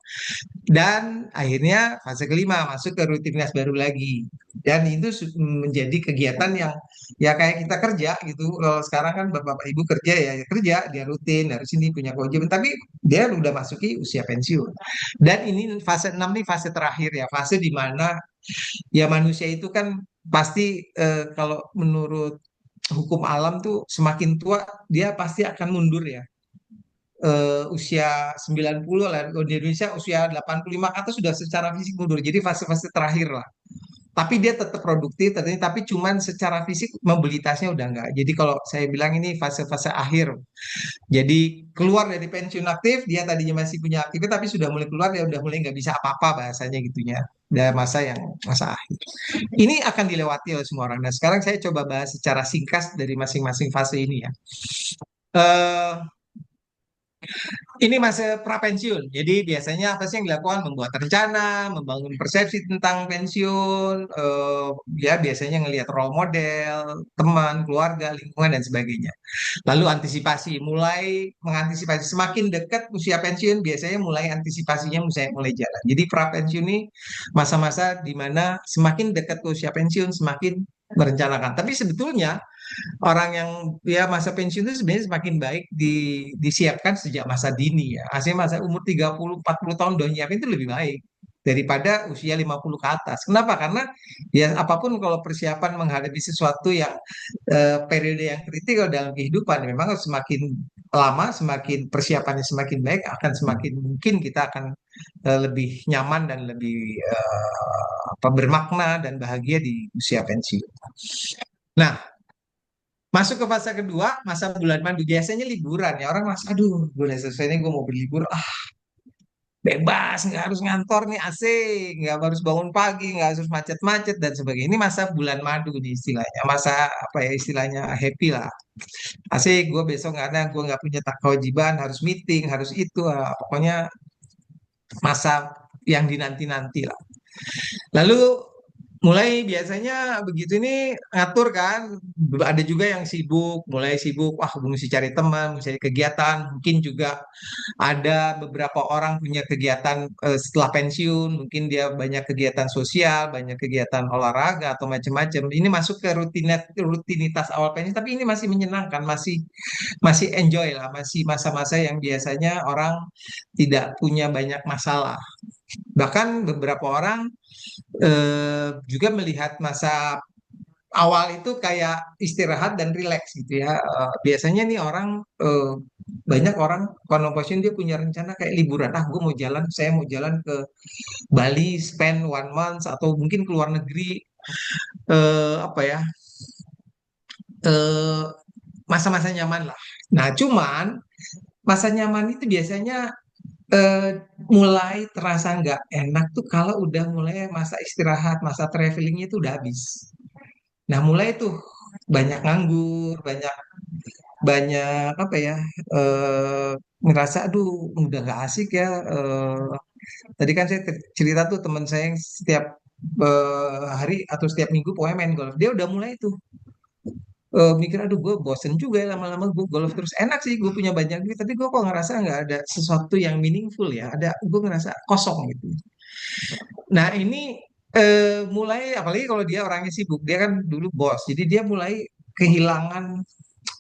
Dan akhirnya fase kelima masuk ke rutinitas baru lagi. Dan itu menjadi kegiatan yang ya kayak kita kerja gitu. Kalau sekarang kan bapak ibu kerja ya, ya kerja, dia rutin, harus ini punya kewajiban. Tapi dia udah masuki usia pensiun. Dan ini fase 6 nih fase terakhir ya, fase di mana ya manusia itu kan pasti kalau menurut hukum alam tuh semakin tua dia pasti akan mundur ya usia 90 lah di Indonesia usia 85 ke atas sudah secara fisik mundur jadi fase-fase terakhir lah tapi dia tetap produktif tapi cuman secara fisik mobilitasnya udah enggak jadi kalau saya bilang ini fase-fase akhir jadi keluar dari pensiun aktif dia tadinya masih punya aktivitas tapi sudah mulai keluar dia udah mulai nggak bisa apa-apa bahasanya gitunya dan masa akhir ini akan dilewati oleh semua orang nah sekarang saya coba bahas secara singkat dari masing-masing fase ini ya. Eh, Ini masa prapensiun. Jadi biasanya apa sih yang dilakukan? Membuat rencana, membangun persepsi tentang pensiun, ya biasanya ngelihat role model, teman, keluarga, lingkungan dan sebagainya. Lalu antisipasi, mulai mengantisipasi semakin dekat usia pensiun biasanya mulai antisipasinya mulai jalan. Jadi prapensiun ini masa-masa di mana semakin dekat ke usia pensiun semakin merencanakan. Tapi sebetulnya orang yang ya masa pensiun itu sebenarnya semakin baik disiapkan sejak masa dini ya. Aslinya masa umur 30-40 tahun udah nyiapin itu lebih baik daripada usia 50 ke atas. Kenapa? Karena ya apapun kalau persiapan menghadapi sesuatu yang periode yang kritikal dalam kehidupan memang semakin lama semakin persiapannya semakin baik akan semakin mungkin kita akan lebih nyaman dan lebih bermakna dan bahagia di usia pensiun. Nah, masuk ke fase kedua, masa bulan madu. Biasanya liburan ya. Orang mas, aduh, gue udah selesai nih, gue mau berlibur. Ah, bebas, nggak harus ngantor nih, asik. Nggak harus bangun pagi, nggak harus macet-macet dan sebagainya. Ini masa bulan madu nih istilahnya. Masa, apa ya, istilahnya happy lah. Asik, gue besok nggak ada, gue nggak punya tak kewajiban, harus meeting, harus itu. Pokoknya masa yang dinanti-nanti lah. Lalu mulai biasanya begitu ini ngatur kan, ada juga yang sibuk, mulai sibuk, wah mesti cari teman, mesti cari kegiatan, mungkin juga ada beberapa orang punya kegiatan setelah pensiun, mungkin dia banyak kegiatan sosial, banyak kegiatan olahraga atau macam-macam. Ini masuk ke rutinitas awal pensiun, tapi ini masih menyenangkan, masih masih enjoy lah, masih masa-masa yang biasanya orang tidak punya banyak masalah. Bahkan beberapa orang juga melihat masa awal itu kayak istirahat dan rileks gitu ya. Biasanya nih orang banyak orang konon passion dia punya rencana kayak liburan. Ah, gue mau jalan, saya mau jalan ke Bali, spend 1 month atau mungkin ke luar negeri, apa ya, eh, masa-masa nyaman lah. Nah, cuman masa nyaman itu biasanya eh, mulai terasa nggak enak tuh kalau udah mulai masa istirahat, masa travelingnya itu udah habis. Nah, mulai tuh banyak nganggur, banyak banyak apa ya, eh, ngerasa aduh udah nggak asik ya. Tadi kan saya cerita tuh teman saya yang setiap hari atau setiap minggu pokoknya main golf. Dia udah mulai tuh mikir aduh gue bosen juga ya lama-lama gue golf terus enak sih gue punya banyak duit tapi gue kok ngerasa nggak ada sesuatu yang meaningful ya ada gue ngerasa kosong gitu. Nah ini mulai apalagi kalau dia orangnya sibuk dia kan dulu bos jadi dia mulai kehilangan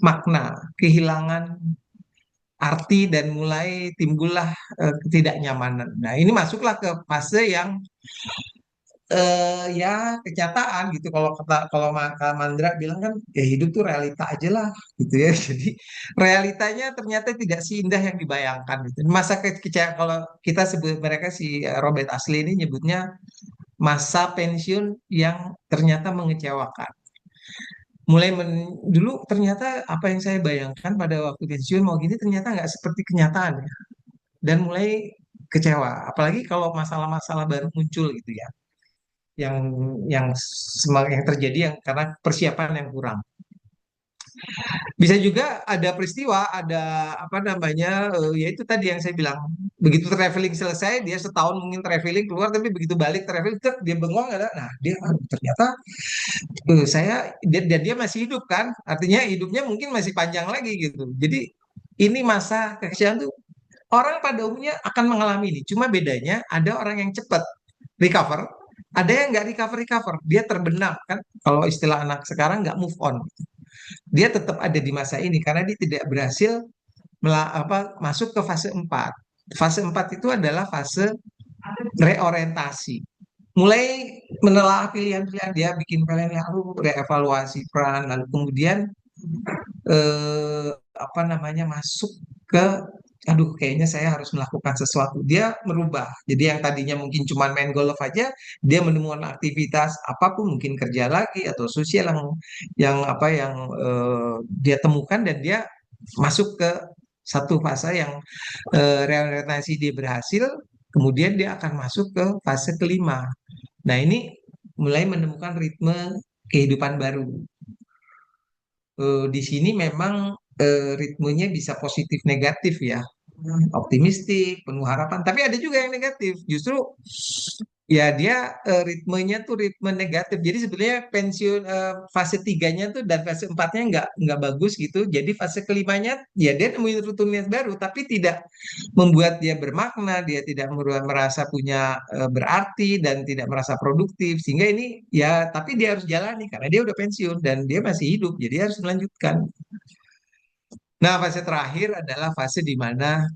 makna kehilangan arti dan mulai timbullah ketidaknyamanan. Nah ini masuklah ke fase yang ya kenyataan gitu kalau Kak Mandra bilang kan ya hidup tuh realita aja lah gitu ya jadi realitanya ternyata tidak seindah yang dibayangkan gitu masa kalau kita sebut mereka si Robert Asli ini nyebutnya masa pensiun yang ternyata mengecewakan dulu ternyata apa yang saya bayangkan pada waktu pensiun mau gini ternyata nggak seperti kenyataan ya dan mulai kecewa apalagi kalau masalah-masalah baru muncul gitu ya yang yang terjadi yang karena persiapan yang kurang. Bisa juga ada peristiwa, ada apa namanya, ya itu tadi yang saya bilang, begitu traveling selesai, dia setahun mungkin traveling keluar, tapi begitu balik traveling, tek, dia bengong ada, nah dia "Aduh, ternyata dan dia masih hidup kan, artinya hidupnya mungkin masih panjang lagi gitu. Jadi ini masa kekecewaan tuh orang pada umumnya akan mengalami ini, cuma bedanya ada orang yang cepat recover, ada yang nggak recover recover, dia terbenam kan, kalau istilah anak sekarang nggak move on. Dia tetap ada di masa ini karena dia tidak berhasil masuk ke fase 4. Fase 4 itu adalah fase reorientasi. Mulai menelaah pilihan-pilihan dia, bikin pilihan lalu reevaluasi peran, lalu kemudian eh, apa namanya masuk ke aduh kayaknya saya harus melakukan sesuatu. Dia merubah. Jadi yang tadinya mungkin cuma main golf aja, dia menemukan aktivitas apapun mungkin kerja lagi atau sosial yang dia temukan dan dia masuk ke satu fase yang reorientasi dia berhasil, kemudian dia akan masuk ke fase kelima. Nah, ini mulai menemukan ritme kehidupan baru. Di sini memang ritmenya bisa positif negatif ya, optimistik, penuh harapan. Tapi ada juga yang negatif. Justru ya dia ritmenya tuh ritme negatif. Jadi sebenarnya pensiun fase tiganya tuh dan fase empatnya nggak bagus gitu. Jadi fase kelimanya ya dia nemuin rutinitas baru, tapi tidak membuat dia bermakna, dia tidak merasa punya berarti dan tidak merasa produktif. Sehingga ini ya tapi dia harus jalani karena dia udah pensiun dan dia masih hidup, jadi harus melanjutkan. Nah, fase terakhir adalah fase di mana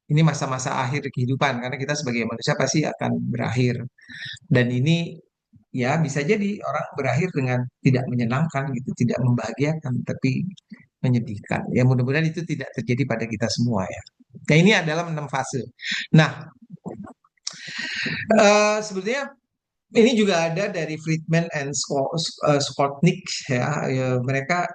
ini masa-masa akhir kehidupan karena kita sebagai manusia pasti akan berakhir. Dan ini ya bisa jadi orang berakhir dengan tidak menyenangkan gitu, tidak membahagiakan, tapi menyedihkan. Ya mudah-mudahan itu tidak terjadi pada kita semua ya. Nah ini adalah 6 fase. Nah sebetulnya ini juga ada dari Friedman and Skolnick ya, mereka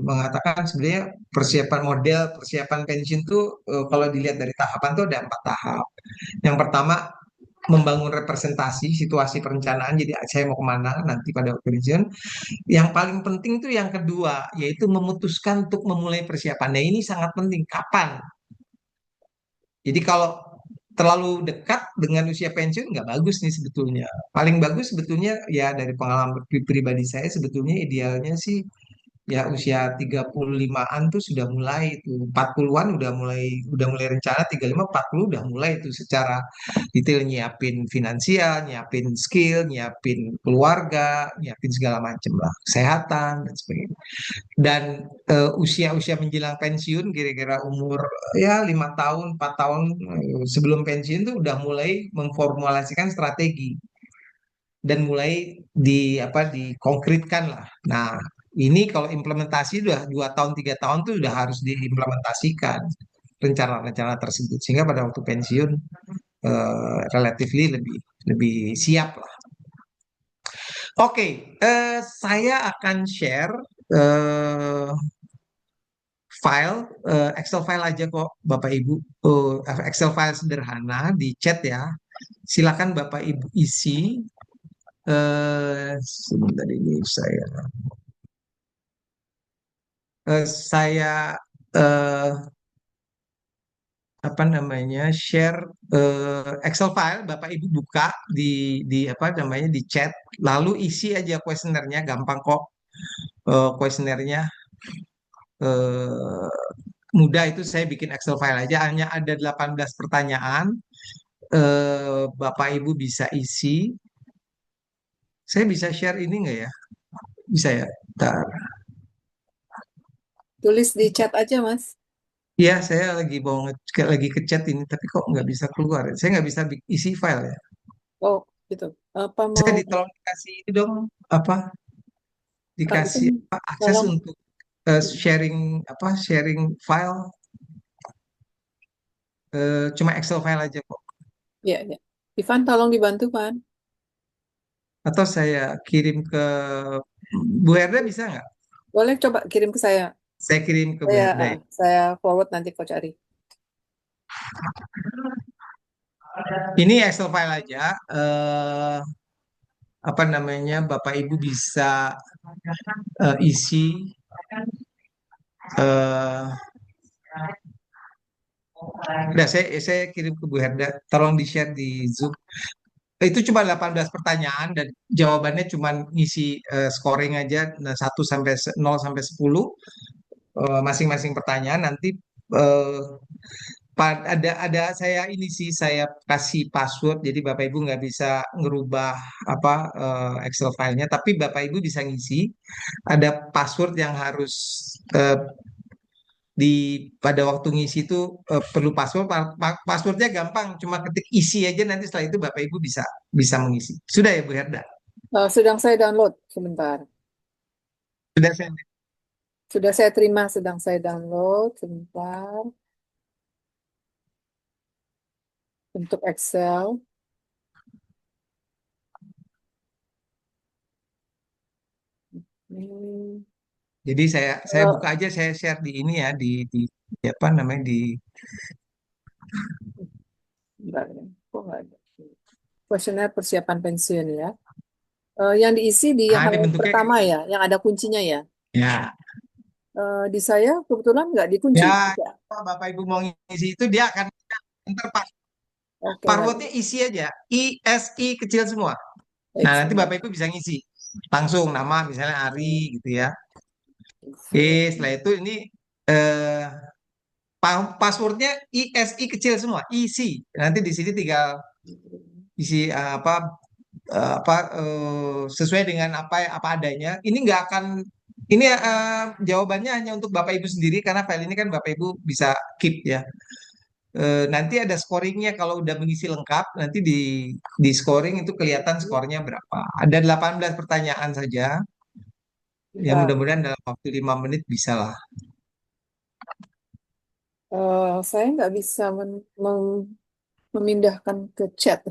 mengatakan sebenarnya persiapan model persiapan pensiun tuh kalau dilihat dari tahapan tuh ada 4 tahap. Yang pertama membangun representasi situasi perencanaan jadi saya mau kemana nanti pada waktu pensiun. Yang paling penting tuh yang kedua yaitu memutuskan untuk memulai persiapan. Nah ini sangat penting kapan. Jadi kalau terlalu dekat dengan usia pensiun nggak bagus nih sebetulnya. Paling bagus sebetulnya ya dari pengalaman pribadi saya sebetulnya idealnya sih ya usia 35-an tuh sudah mulai itu 40-an udah mulai rencana 35 40 udah mulai itu secara detail nyiapin finansial, nyiapin skill, nyiapin keluarga, nyiapin segala macam lah, kesehatan dan sebagainya. Dan usia-usia menjelang pensiun kira-kira umur ya 5 tahun, 4 tahun sebelum pensiun tuh udah mulai memformulasikan strategi dan mulai dikonkretkan lah. Nah, Ini kalau implementasi udah 2 tahun 3 tahun tuh udah harus diimplementasikan rencana-rencana tersebut sehingga pada waktu pensiun relatively lebih lebih siap lah. Oke, saya akan share eh, file Excel file aja kok Bapak Ibu. Excel file sederhana di chat ya. Silakan Bapak Ibu isi. Sebentar ini saya eh, apa namanya share Excel file Bapak Ibu buka di apa namanya di chat lalu isi aja kuesionernya gampang kok. Kuesionernya eh, mudah itu saya bikin Excel file aja hanya ada 18 pertanyaan. Bapak Ibu bisa isi. Saya bisa share ini nggak ya? Bisa ya. Bentar. Tulis di chat aja, Mas. Ya, saya lagi mau lagi ke chat ini, tapi kok nggak bisa keluar. Saya nggak bisa isi file ya. Oh, gitu. Apa Saya mau ditolong dikasih ini dong, apa? itu Dikasih apa, akses tolong untuk sharing apa? Sharing file. Cuma Excel file aja kok. ya, ya. Ivan tolong dibantu, Van. Atau saya kirim ke Bu Herda bisa nggak? Boleh coba kirim ke saya. Saya kirim ke Bu Herda ya. Saya forward nanti kau cari. Ini Excel file aja. Apa namanya? Bapak Ibu bisa isi. eh Udah saya kirim ke Bu Herda. Tolong di-share di Zoom. Itu cuma 18 pertanyaan dan jawabannya cuma ngisi scoring aja 0 sampai 10 masing-masing pertanyaan nanti eh, ada saya ini sih saya kasih password jadi Bapak Ibu nggak bisa ngerubah apa Excel filenya tapi Bapak Ibu bisa ngisi ada password yang harus eh, di pada waktu ngisi itu perlu password passwordnya gampang cuma ketik isi aja nanti setelah itu Bapak Ibu bisa bisa mengisi sudah ya Bu Herda Sedang saya download sebentar. sudah saya Sudah saya terima, sedang saya download sebentar untuk Excel. Hmm, jadi saya buka eh, aja saya share di ini ya di apa namanya di Bentar ya. Kok nggak ada? Kuesioner persiapan pensiun ya. Yang diisi di yang ini halaman bentuknya pertama ya, yang ada kuncinya ya. ya Di saya kebetulan nggak dikunci. ya Bisa. kalau Bapak Ibu mau ngisi itu dia akan ntar Oke, passwordnya baik. isi aja ISI kecil semua nah Baik, nanti saya. Bapak Ibu bisa ngisi langsung nama misalnya Ari gitu ya oke Isi. setelah itu ini eh, passwordnya ISI kecil semua isi nanti di sini tinggal isi sesuai dengan apa adanya ini nggak akan ini jawabannya hanya untuk Bapak Ibu sendiri karena file ini kan Bapak Ibu bisa keep ya. Nanti ada scoringnya kalau udah mengisi lengkap nanti di scoring itu kelihatan skornya berapa. Ada 18 pertanyaan saja. Ya Bentar. mudah-mudahan dalam waktu 5 menit bisa lah. Saya nggak bisa memindahkan ke chat.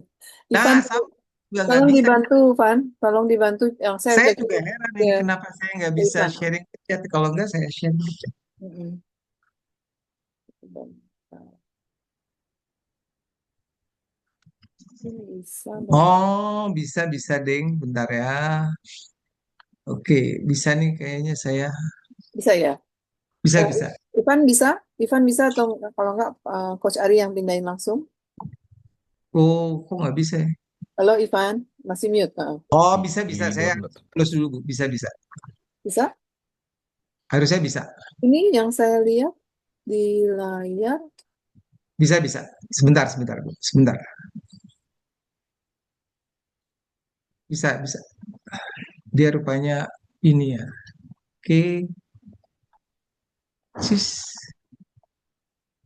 Ivan, Nah, sama juga nggak tolong bisa. dibantu, Van. Tolong dibantu. Yang saya Saya udah juga kirim heran ke ini kenapa saya nggak ke bisa Ivan. sharing ke chat. Kalau nggak saya share ke chat. Mm-mm. Ini bisa dong. Oh, bisa bisa ding. Bentar ya. Oke, bisa nih kayaknya saya. Bisa ya? Bisa Eh, bisa. Ivan bisa? Ivan bisa atau kalau nggak Coach Ari yang pindahin langsung? Oh, kok nggak bisa ya? Halo Ivan, masih mute. Oh, bisa bisa. Saya Iya, close dulu, Bu. Bisa bisa. Bisa? Harusnya bisa. Ini yang saya lihat di layar. Bisa bisa. Sebentar sebentar, Bu. Sebentar. Bisa bisa. Dia rupanya ini ya. Oke. Sis.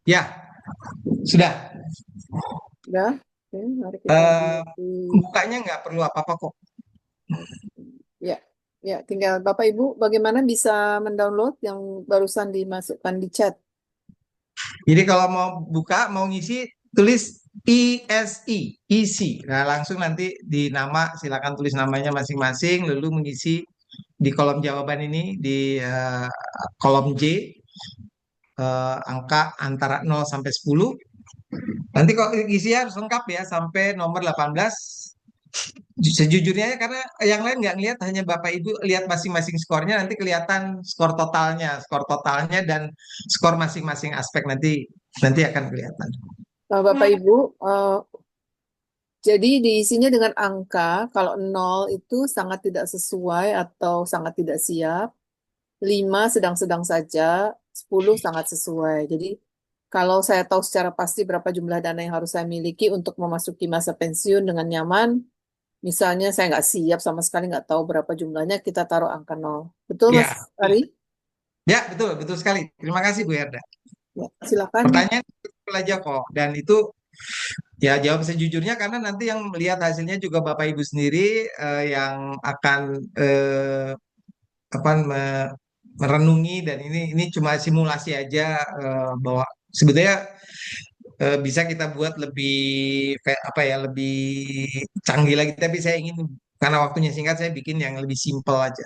Ya, sudah. Udah? Oke, mari kita lihat di Bukanya nggak perlu apa-apa kok. ya. Ya, tinggal Bapak Ibu bagaimana bisa mendownload yang barusan dimasukkan di chat. Jadi kalau mau buka, mau ngisi, tulis ESI, isi. Nah, langsung nanti di nama, silakan tulis namanya masing-masing, lalu mengisi di kolom jawaban ini, di kolom J, angka antara 0 sampai 10. Nanti kalau isi harus lengkap ya, sampai nomor 18. Sejujurnya ya, karena yang lain nggak ngelihat, hanya Bapak Ibu lihat masing-masing skornya, nanti kelihatan skor totalnya dan skor masing-masing aspek nanti nanti akan kelihatan. Bapak Ibu, eh, jadi diisinya dengan angka, kalau 0 itu sangat tidak sesuai atau sangat tidak siap, 5 sedang-sedang saja, 10 sangat sesuai. Jadi kalau saya tahu secara pasti berapa jumlah dana yang harus saya miliki untuk memasuki masa pensiun dengan nyaman, misalnya saya nggak siap sama sekali, nggak tahu berapa jumlahnya, kita taruh angka 0. Betul, Mas Ya, Ari? ya betul betul sekali. Terima kasih Bu Herda. Ya, silakan. Pertanyaan itu aja kok, dan itu ya jawab sejujurnya karena nanti yang melihat hasilnya juga Bapak Ibu sendiri, yang akan apa merenungi, dan ini cuma simulasi aja, bahwa sebetulnya bisa kita buat lebih kayak apa ya, lebih canggih lagi, tapi saya ingin karena waktunya singkat saya bikin yang lebih simpel aja.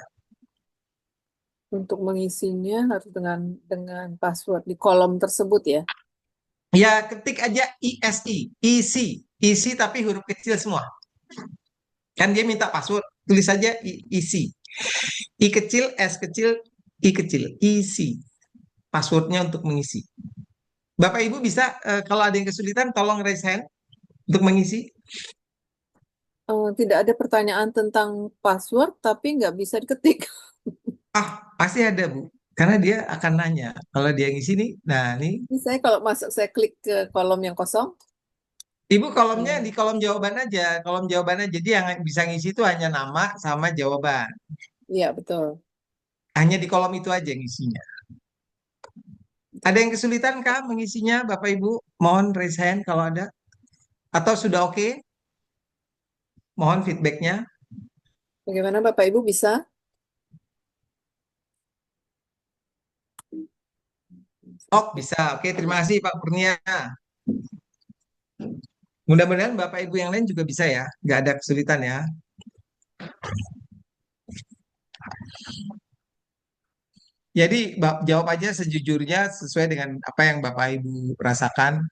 Untuk mengisinya harus dengan password di kolom tersebut ya. Ya ketik aja ISI, isi, isi tapi huruf kecil semua. Kan dia minta password, tulis saja isi. I kecil, S kecil, I kecil, isi. Passwordnya untuk mengisi. Bapak Ibu bisa, kalau ada yang kesulitan tolong raise hand untuk mengisi. Tidak ada pertanyaan tentang password, tapi nggak bisa diketik. Ah, pasti ada Bu. Karena dia akan nanya. Kalau dia ngisi nih, nah ini. Ini saya kalau masuk, saya klik ke kolom yang kosong. Ibu kolomnya Hmm, di kolom jawaban aja. Kolom jawaban aja. Jadi yang bisa ngisi itu hanya nama sama jawaban. iya, betul. Hanya di kolom itu aja ngisinya. Ada yang kesulitan kah mengisinya, Bapak Ibu? Mohon raise hand kalau ada. Atau sudah oke? Mohon feedbacknya. Bagaimana Bapak Ibu bisa? Oh, bisa. Oke, terima kasih Pak Kurnia. Mudah-mudahan Bapak Ibu yang lain juga bisa ya. Nggak ada kesulitan ya. Jadi jawab aja sejujurnya sesuai dengan apa yang Bapak Ibu rasakan.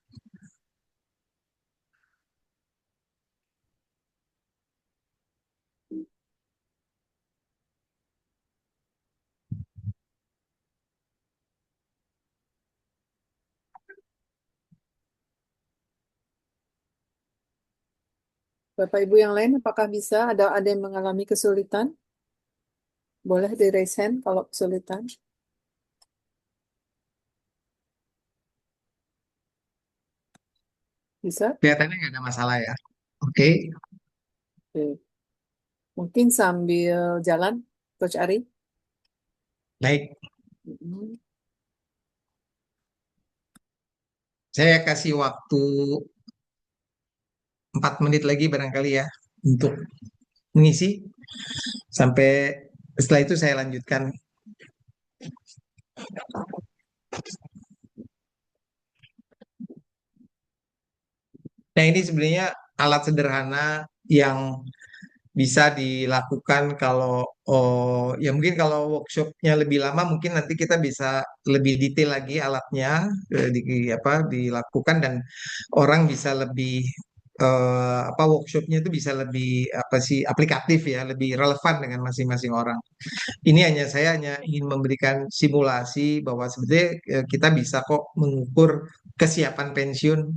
Bapak Ibu yang lain apakah bisa? Ada yang mengalami kesulitan? Boleh di raise hand kalau kesulitan. Bisa? Kelihatannya nggak ada masalah ya. Oke, Oke. Mungkin sambil jalan, Coach Ari. baik. Mm, Saya kasih waktu 4 menit lagi barangkali ya untuk mengisi. Sampai setelah itu saya lanjutkan. Nah ini sebenarnya alat sederhana yang bisa dilakukan kalau, oh ya mungkin kalau workshopnya lebih lama mungkin nanti kita bisa lebih detail lagi alatnya, di apa dilakukan, dan orang bisa lebih, apa workshopnya itu bisa lebih apa sih aplikatif ya, lebih relevan dengan masing-masing orang. Ini saya hanya ingin memberikan simulasi bahwa sebetulnya, kita bisa kok mengukur kesiapan pensiun,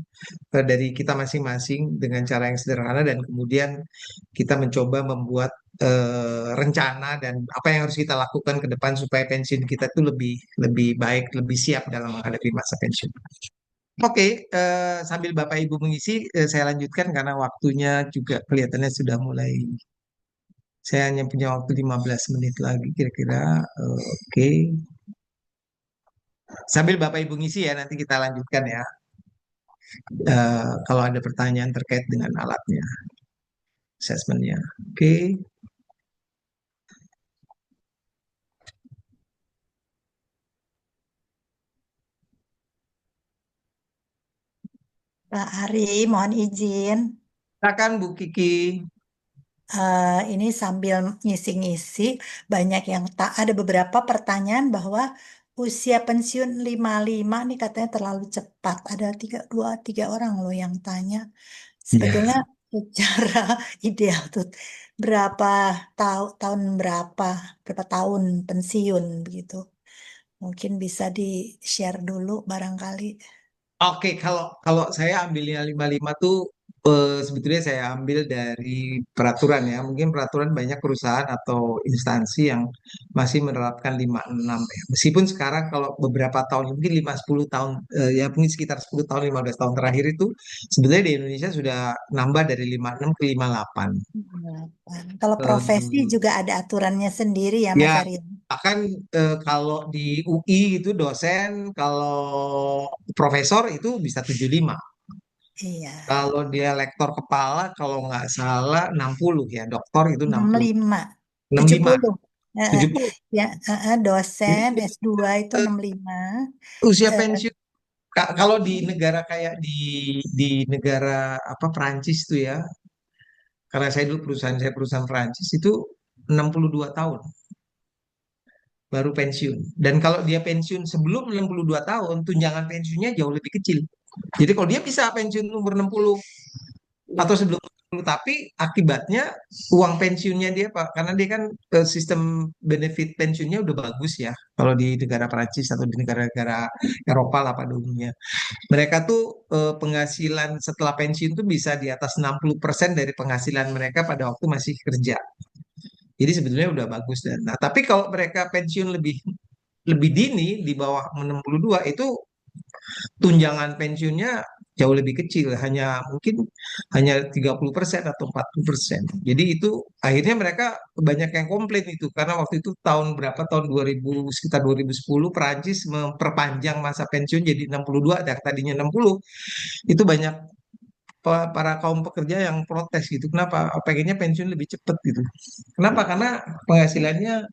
dari kita masing-masing dengan cara yang sederhana, dan kemudian kita mencoba membuat, rencana dan apa yang harus kita lakukan ke depan supaya pensiun kita itu lebih lebih baik, lebih siap dalam menghadapi masa pensiun. Oke, sambil Bapak Ibu mengisi, saya lanjutkan karena waktunya juga kelihatannya sudah mulai. Saya hanya punya waktu 15 menit lagi kira-kira. Oke. Sambil Bapak Ibu ngisi ya, nanti kita lanjutkan ya. Kalau ada pertanyaan terkait dengan alatnya, assessmentnya. Oke. Pak Ari, mohon izin. Silakan Bu Kiki. Ini sambil ngisi-ngisi, banyak yang tak ada beberapa pertanyaan bahwa usia pensiun 55 nih katanya terlalu cepat. Ada tiga orang loh yang tanya. Iya. Sebetulnya secara ideal tuh berapa tahun berapa tahun pensiun begitu. Mungkin bisa di-share dulu barangkali. Oke, kalau kalau saya ambilnya 55 tuh sebetulnya saya ambil dari peraturan ya. Mungkin peraturan banyak perusahaan atau instansi yang masih menerapkan 56 ya. Meskipun sekarang kalau beberapa tahun mungkin 5 10 tahun ya mungkin sekitar 10 tahun 15 tahun terakhir itu sebetulnya di Indonesia sudah nambah dari 56 ke 58. Delapan. Kalau profesi Eh, juga ada aturannya sendiri ya ya Mas Arya. bahkan kalau di UI itu dosen, kalau profesor itu bisa 75. Iya. Kalau dia lektor kepala, kalau nggak salah 60 ya, doktor itu 60. 65, 65, 70. Eh, eh. 70. Ya, Jadi dosen S2 itu eh, 65. usia Eh, pensiun kalau di negara kayak di negara apa Perancis tuh ya, karena saya dulu saya perusahaan Perancis itu 62 tahun baru pensiun. Dan kalau dia pensiun sebelum 62 tahun, tunjangan pensiunnya jauh lebih kecil. Jadi kalau dia bisa pensiun umur 60 atau Ya. sebelum 60, tapi akibatnya uang pensiunnya dia Pak, karena dia kan sistem benefit pensiunnya udah bagus ya. Kalau di negara Perancis atau di negara-negara Eropa lah pada umumnya. Mereka tuh penghasilan setelah pensiun tuh bisa di atas 60% dari penghasilan mereka pada waktu masih kerja. Jadi sebetulnya udah bagus dan nah, tapi kalau mereka pensiun lebih lebih dini di bawah 62 itu tunjangan pensiunnya jauh lebih kecil, hanya 30% atau 40%. Jadi itu akhirnya mereka banyak yang komplain itu karena waktu itu tahun berapa tahun 2000 sekitar 2010 Perancis memperpanjang masa pensiun jadi 62 dari tadinya 60. Itu banyak para kaum pekerja yang protes gitu. Kenapa? Pengennya pensiun lebih cepat gitu. Kenapa? Karena penghasilannya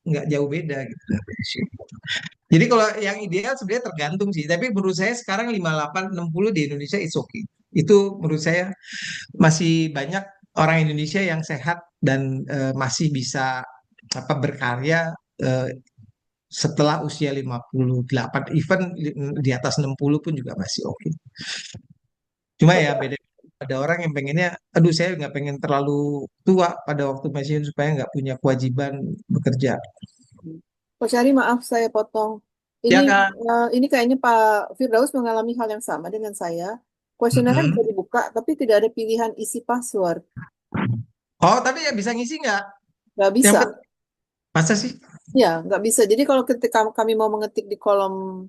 nggak jauh beda gitu. Jadi kalau yang ideal sebenarnya tergantung sih. Tapi menurut saya sekarang 58 60 di Indonesia it's okay. Itu menurut saya masih banyak orang Indonesia yang sehat dan masih bisa apa berkarya eh, setelah usia 58, even di atas 60 pun juga masih oke. Cuma ya beda, ada orang yang pengennya, aduh saya nggak pengen terlalu tua pada waktu pensiun supaya nggak punya kewajiban bekerja. Pak Syari, maaf saya potong. Ini Ya kan? ini kayaknya Pak Firdaus mengalami hal yang sama dengan saya. Kuesionernya bisa Mm-mm. dibuka, tapi tidak ada pilihan isi password. Oh, tapi ya bisa ngisi nggak? Nggak Yang bisa. masa sih? Ya, nggak bisa. Jadi kalau ketika kami mau mengetik di kolom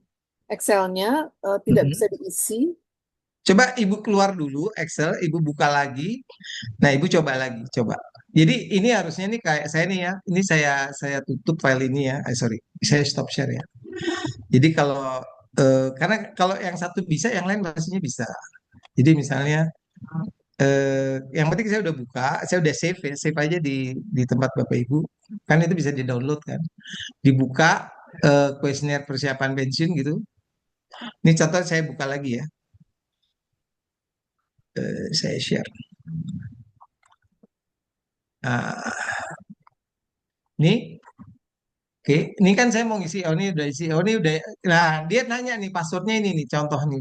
Excel-nya, tidak bisa Mm-mm. diisi. Coba ibu keluar dulu Excel, ibu buka lagi. Nah, ibu coba lagi, coba. Jadi ini harusnya nih kayak saya nih ya. Ini saya tutup file ini ya. Sorry, saya stop share ya. Jadi kalau karena kalau yang satu bisa, yang lain pastinya bisa. Jadi misalnya yang penting saya udah buka, saya udah save ya, save aja di tempat Bapak Ibu. Kan itu bisa di-download kan. Dibuka kuesioner persiapan pensiun gitu. Ini contoh saya buka lagi ya. Saya share. Nah, ini oke, ini kan saya mau ngisi. Oh, ini udah isi. Oh, ini udah. Nah, dia nanya nih passwordnya ini nih, contoh nih.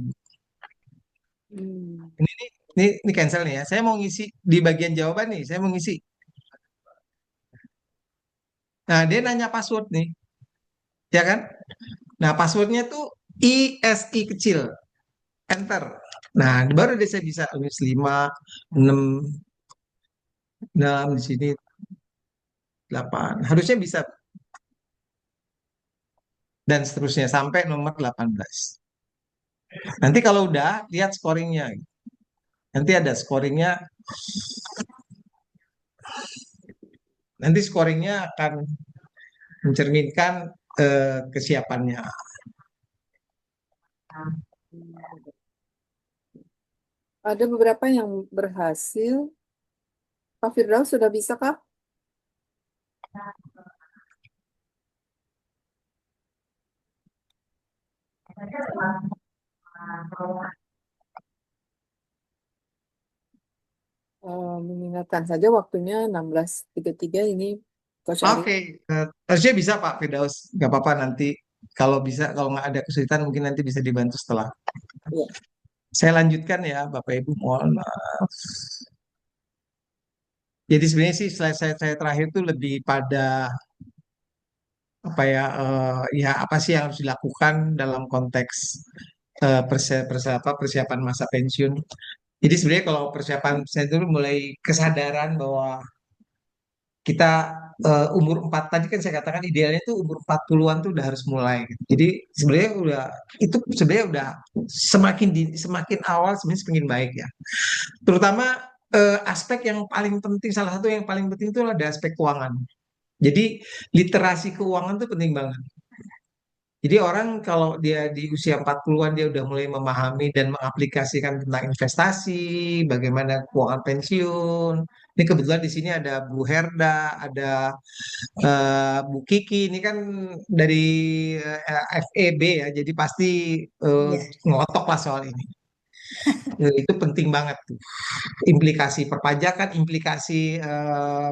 Hmm. Ini cancel nih ya. Saya mau ngisi di bagian jawaban nih. Saya mau ngisi. Nah, dia nanya password nih, ya kan? Nah, passwordnya tuh ISI kecil, enter. Nah, baru dia saya bisa tulis 5, 6, 6 di sini 8. Harusnya bisa dan seterusnya sampai nomor 18. Nanti kalau udah lihat scoringnya. Nanti ada scoringnya. Nanti scoringnya akan mencerminkan kesiapannya. Ada beberapa yang berhasil. Pak Firdaus sudah bisa kah? sebutkan saja waktunya 16.33 ini, Coach Ari. Oke, harusnya bisa Pak Firdaus. Nggak apa-apa nanti. Kalau bisa, kalau nggak ada kesulitan mungkin nanti bisa dibantu setelah. Ya. Saya lanjutkan ya, Bapak Ibu. Mohon maaf. Jadi sebenarnya sih slide saya terakhir tuh lebih pada apa ya, ya apa sih yang harus dilakukan dalam konteks persiapan masa pensiun. Jadi sebenarnya kalau persiapan saya itu mulai kesadaran bahwa kita umur 4 tadi kan saya katakan idealnya tuh umur 40-an tuh udah harus mulai gitu. Jadi sebenarnya udah itu sebenarnya udah semakin awal sebenarnya semakin baik ya. Terutama aspek yang paling penting, salah satu yang paling penting itu ada aspek keuangan. Jadi literasi keuangan tuh penting banget. Jadi orang kalau dia di usia 40-an dia udah mulai memahami dan mengaplikasikan tentang investasi, bagaimana keuangan pensiun. Ini kebetulan di sini ada Bu Herda, ada Bu Kiki, ini kan dari FEB ya, jadi pasti eh, Iya. ngotok lah soal ini. Itu penting banget tuh. Implikasi perpajakan, implikasi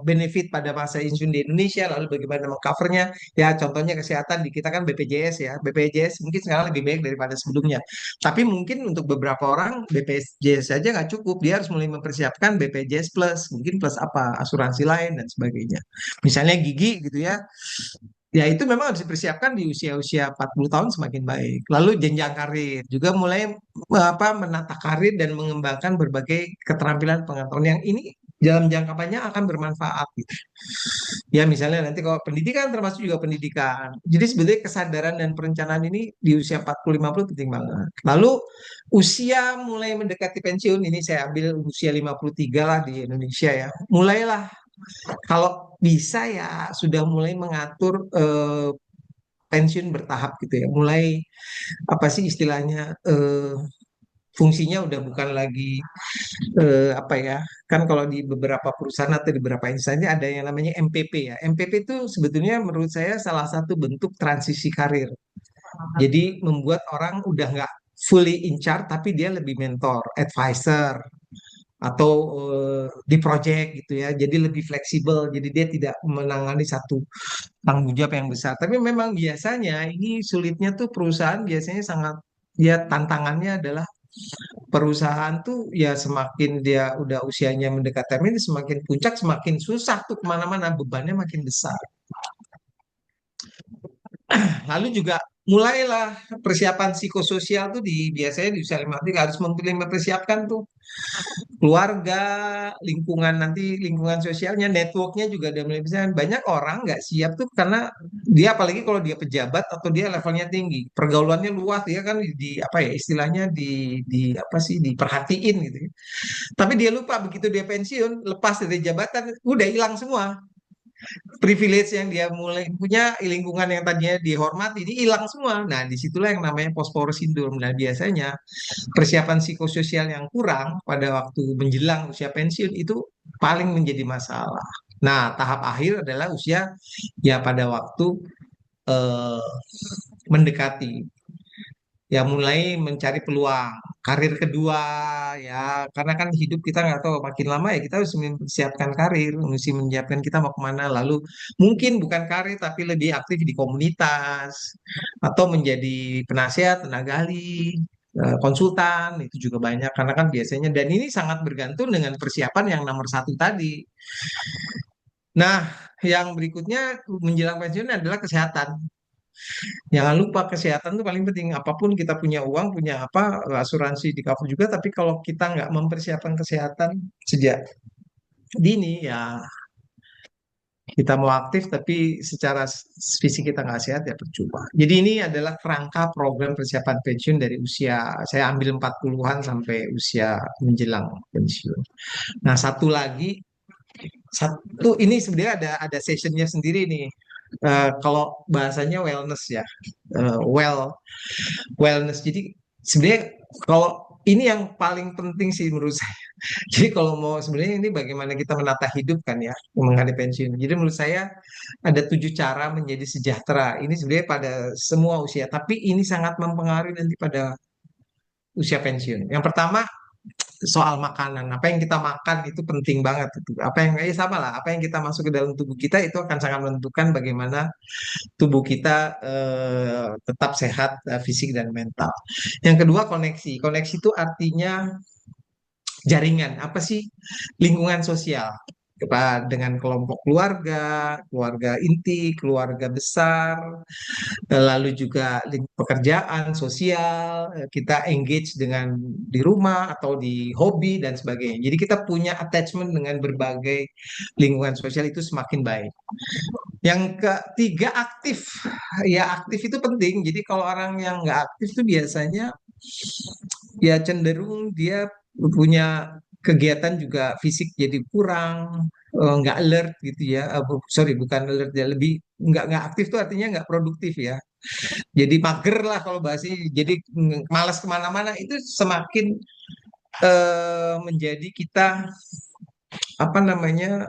benefit pada masa pensiun di Indonesia, lalu bagaimana mengcovernya. Ya contohnya kesehatan di kita kan BPJS ya, BPJS mungkin sekarang lebih baik daripada sebelumnya. Tapi mungkin untuk beberapa orang BPJS saja nggak cukup, dia harus mulai mempersiapkan BPJS plus, mungkin plus apa, asuransi lain dan sebagainya. Misalnya gigi gitu ya, ya itu memang harus dipersiapkan di usia-usia 40 tahun semakin baik. Lalu jenjang karir juga mulai menata karir dan mengembangkan berbagai keterampilan pengetahuan yang ini dalam jangka panjang akan bermanfaat gitu. Ya misalnya nanti kalau pendidikan termasuk juga pendidikan. Jadi sebenarnya kesadaran dan perencanaan ini di usia 40-50 penting banget. Lalu usia mulai mendekati pensiun ini saya ambil usia 53 lah di Indonesia ya. Mulailah kalau bisa ya sudah mulai mengatur pensiun bertahap gitu ya. Mulai apa sih istilahnya fungsinya udah bukan lagi apa ya. Kan kalau di beberapa perusahaan atau di beberapa instansi ada yang namanya MPP ya. MPP itu sebetulnya menurut saya salah satu bentuk transisi karir. Jadi membuat orang udah nggak fully in charge tapi dia lebih mentor, advisor atau di project gitu ya. Jadi lebih fleksibel. Jadi dia tidak menangani satu tanggung jawab yang besar. Tapi memang biasanya ini sulitnya tuh perusahaan biasanya sangat ya tantangannya adalah perusahaan tuh ya semakin dia udah usianya mendekati ini semakin puncak semakin susah tuh kemana-mana bebannya makin besar. Lalu juga mulailah persiapan psikososial tuh di biasanya di usia 53 harus mempersiapkan tuh keluarga, lingkungan nanti lingkungan sosialnya, networknya juga udah mulai bisa. Banyak orang nggak siap tuh karena dia apalagi kalau dia pejabat atau dia levelnya tinggi, pergaulannya luas, dia kan di apa ya istilahnya di apa sih diperhatiin gitu ya. Tapi dia lupa begitu dia pensiun, lepas dari jabatan, udah hilang semua privilege yang dia mulai punya, lingkungan yang tadinya dihormati ini hilang semua. Nah, disitulah yang namanya post power syndrome. Nah, biasanya persiapan psikososial yang kurang pada waktu menjelang usia pensiun itu paling menjadi masalah. Nah, tahap akhir adalah usia ya pada waktu eh, mendekati ya mulai mencari peluang karir kedua ya karena kan hidup kita nggak tahu makin lama ya kita harus mempersiapkan karir mesti menyiapkan kita mau kemana lalu mungkin bukan karir tapi lebih aktif di komunitas atau menjadi penasihat tenaga ahli konsultan itu juga banyak karena kan biasanya dan ini sangat bergantung dengan persiapan yang nomor satu tadi. Nah, yang berikutnya menjelang pensiun adalah kesehatan. Jangan lupa kesehatan itu paling penting. Apapun kita punya uang, punya apa, asuransi di cover juga. Tapi kalau kita nggak mempersiapkan kesehatan sejak dini, ya kita mau aktif tapi secara fisik kita nggak sehat ya percuma. Jadi ini adalah kerangka program persiapan pensiun dari usia saya ambil 40-an sampai usia menjelang pensiun. Nah, satu lagi, satu ini sebenarnya ada sessionnya sendiri nih. Kalau bahasanya wellness ya, wellness. Jadi sebenarnya kalau ini yang paling penting sih menurut saya. Jadi kalau mau sebenarnya ini bagaimana kita menata hidup kan ya menghadapi pensiun. Jadi menurut saya ada 7 cara menjadi sejahtera. Ini sebenarnya pada semua usia, tapi ini sangat mempengaruhi nanti pada usia pensiun. Yang pertama soal makanan. Apa yang kita makan itu penting banget itu. Apa yang sama lah, apa yang kita masuk ke dalam tubuh kita itu akan sangat menentukan bagaimana tubuh kita tetap sehat fisik dan mental. Yang kedua koneksi. Koneksi itu artinya jaringan. Apa sih lingkungan sosial? Dengan kelompok keluarga, keluarga inti, keluarga besar, lalu juga pekerjaan sosial, kita engage dengan di rumah atau di hobi dan sebagainya. Jadi kita punya attachment dengan berbagai lingkungan sosial itu semakin baik. Yang ketiga aktif, ya aktif itu penting. Jadi kalau orang yang nggak aktif itu biasanya ya cenderung dia punya kegiatan juga fisik jadi kurang, nggak alert gitu ya. Sorry, bukan alert ya, lebih nggak aktif tuh artinya nggak produktif ya. Jadi mager lah kalau bahasanya, jadi malas kemana-mana itu semakin menjadi kita apa namanya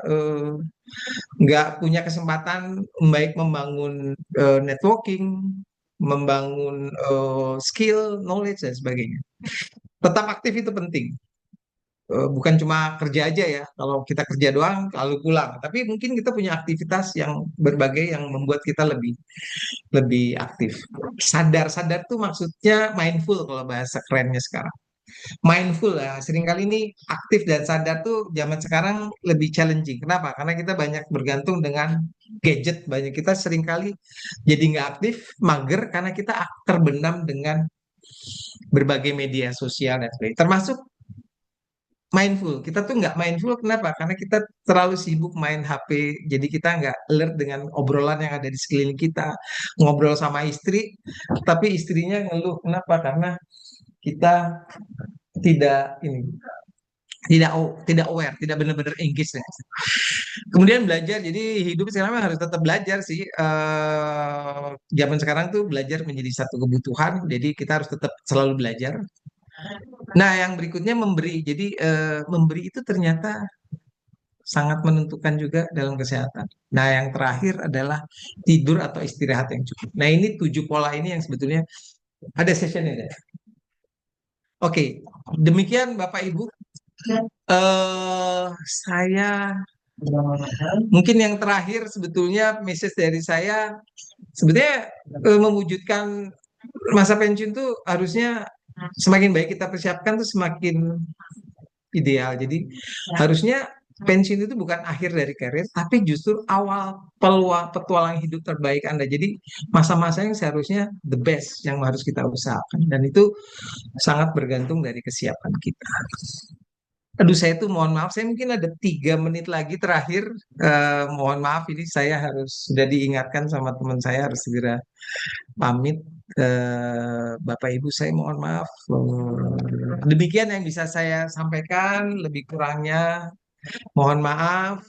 nggak punya kesempatan baik membangun networking, membangun skill, knowledge dan sebagainya. Tetap aktif itu penting. Bukan cuma kerja aja ya. Kalau kita kerja doang lalu pulang, tapi mungkin kita punya aktivitas yang berbagai yang membuat kita lebih lebih aktif. Sadar-sadar tuh maksudnya mindful kalau bahasa kerennya sekarang. Mindful ya, seringkali ini aktif dan sadar tuh zaman sekarang lebih challenging. Kenapa? Karena kita banyak bergantung dengan gadget. Banyak kita seringkali jadi nggak aktif, mager karena kita terbenam dengan berbagai media sosial dan sebagainya. Termasuk mindful. Kita tuh nggak mindful, kenapa? Karena kita terlalu sibuk main HP, jadi kita nggak alert dengan obrolan yang ada di sekeliling kita. Ngobrol sama istri, tapi istrinya ngeluh. Kenapa? Karena kita tidak ini tidak aware, tidak benar-benar engage dengan. Kemudian belajar, jadi hidup sekarang harus tetap belajar sih. Zaman sekarang tuh belajar menjadi satu kebutuhan, jadi kita harus tetap selalu belajar. Nah, yang berikutnya memberi. Jadi memberi itu ternyata sangat menentukan juga dalam kesehatan. Nah, yang terakhir adalah tidur atau istirahat yang cukup. Nah, ini 7 pola ini yang sebetulnya ada sessionnya deh. Oke, demikian Bapak Ibu. Saya mungkin yang terakhir sebetulnya message dari saya sebetulnya mewujudkan masa pensiun tuh harusnya semakin baik kita persiapkan tuh semakin ideal. Jadi harusnya pensiun itu bukan akhir dari karir, tapi justru awal petualang hidup terbaik Anda. Jadi masa-masa yang seharusnya the best yang harus kita usahakan. Dan itu sangat bergantung dari kesiapan kita. Aduh, saya tuh mohon maaf, saya mungkin ada 3 menit lagi terakhir. Mohon maaf, ini saya harus sudah diingatkan sama teman saya harus segera pamit. Bapak Ibu, saya mohon maaf. Demikian yang bisa saya sampaikan, lebih kurangnya mohon maaf.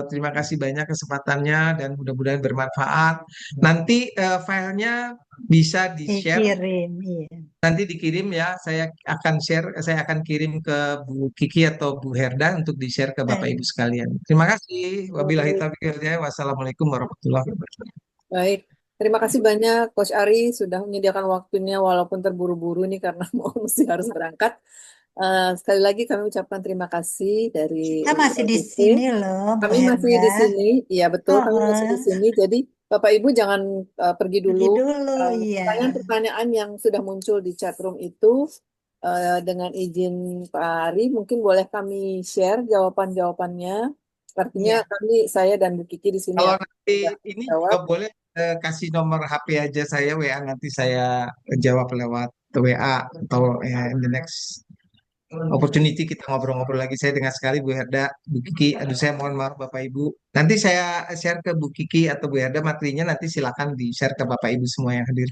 Terima kasih banyak kesempatannya dan mudah-mudahan bermanfaat. Nanti filenya bisa di-share, Dikirim, iya. nanti dikirim ya. Saya akan kirim ke Bu Kiki atau Bu Herda untuk di-share ke Bapak Baik. Ibu sekalian. Terima kasih. Wabillahi Baik, taufiq wal hidayah. Wassalamualaikum warahmatullahi wabarakatuh. baik. Terima kasih banyak Coach Ari sudah menyediakan waktunya walaupun terburu-buru nih karena mau mesti harus berangkat. Sekali lagi kami ucapkan terima kasih dari Kita masih di UILPP. sini loh, Bu Kami masih Herda. di sini, iya betul, kami masih di Oh, sini. Jadi Bapak Ibu jangan pergi dulu. pergi dulu, iya. Pertanyaan-pertanyaan yang sudah muncul di chat room itu, dengan izin Pak Ari, mungkin boleh kami share jawaban-jawabannya. Artinya Iya. saya dan Bu Kiki di sini Kalau akan nanti bisa ini juga jawab. boleh kasih nomor HP aja saya WA, nanti saya jawab lewat WA atau in the next opportunity kita ngobrol-ngobrol lagi. Saya dengar sekali Bu Herda, Bu Kiki. Aduh, saya mohon maaf Bapak Ibu. Nanti saya share ke Bu Kiki atau Bu Herda materinya, nanti silakan di-share ke Bapak Ibu semua yang hadir.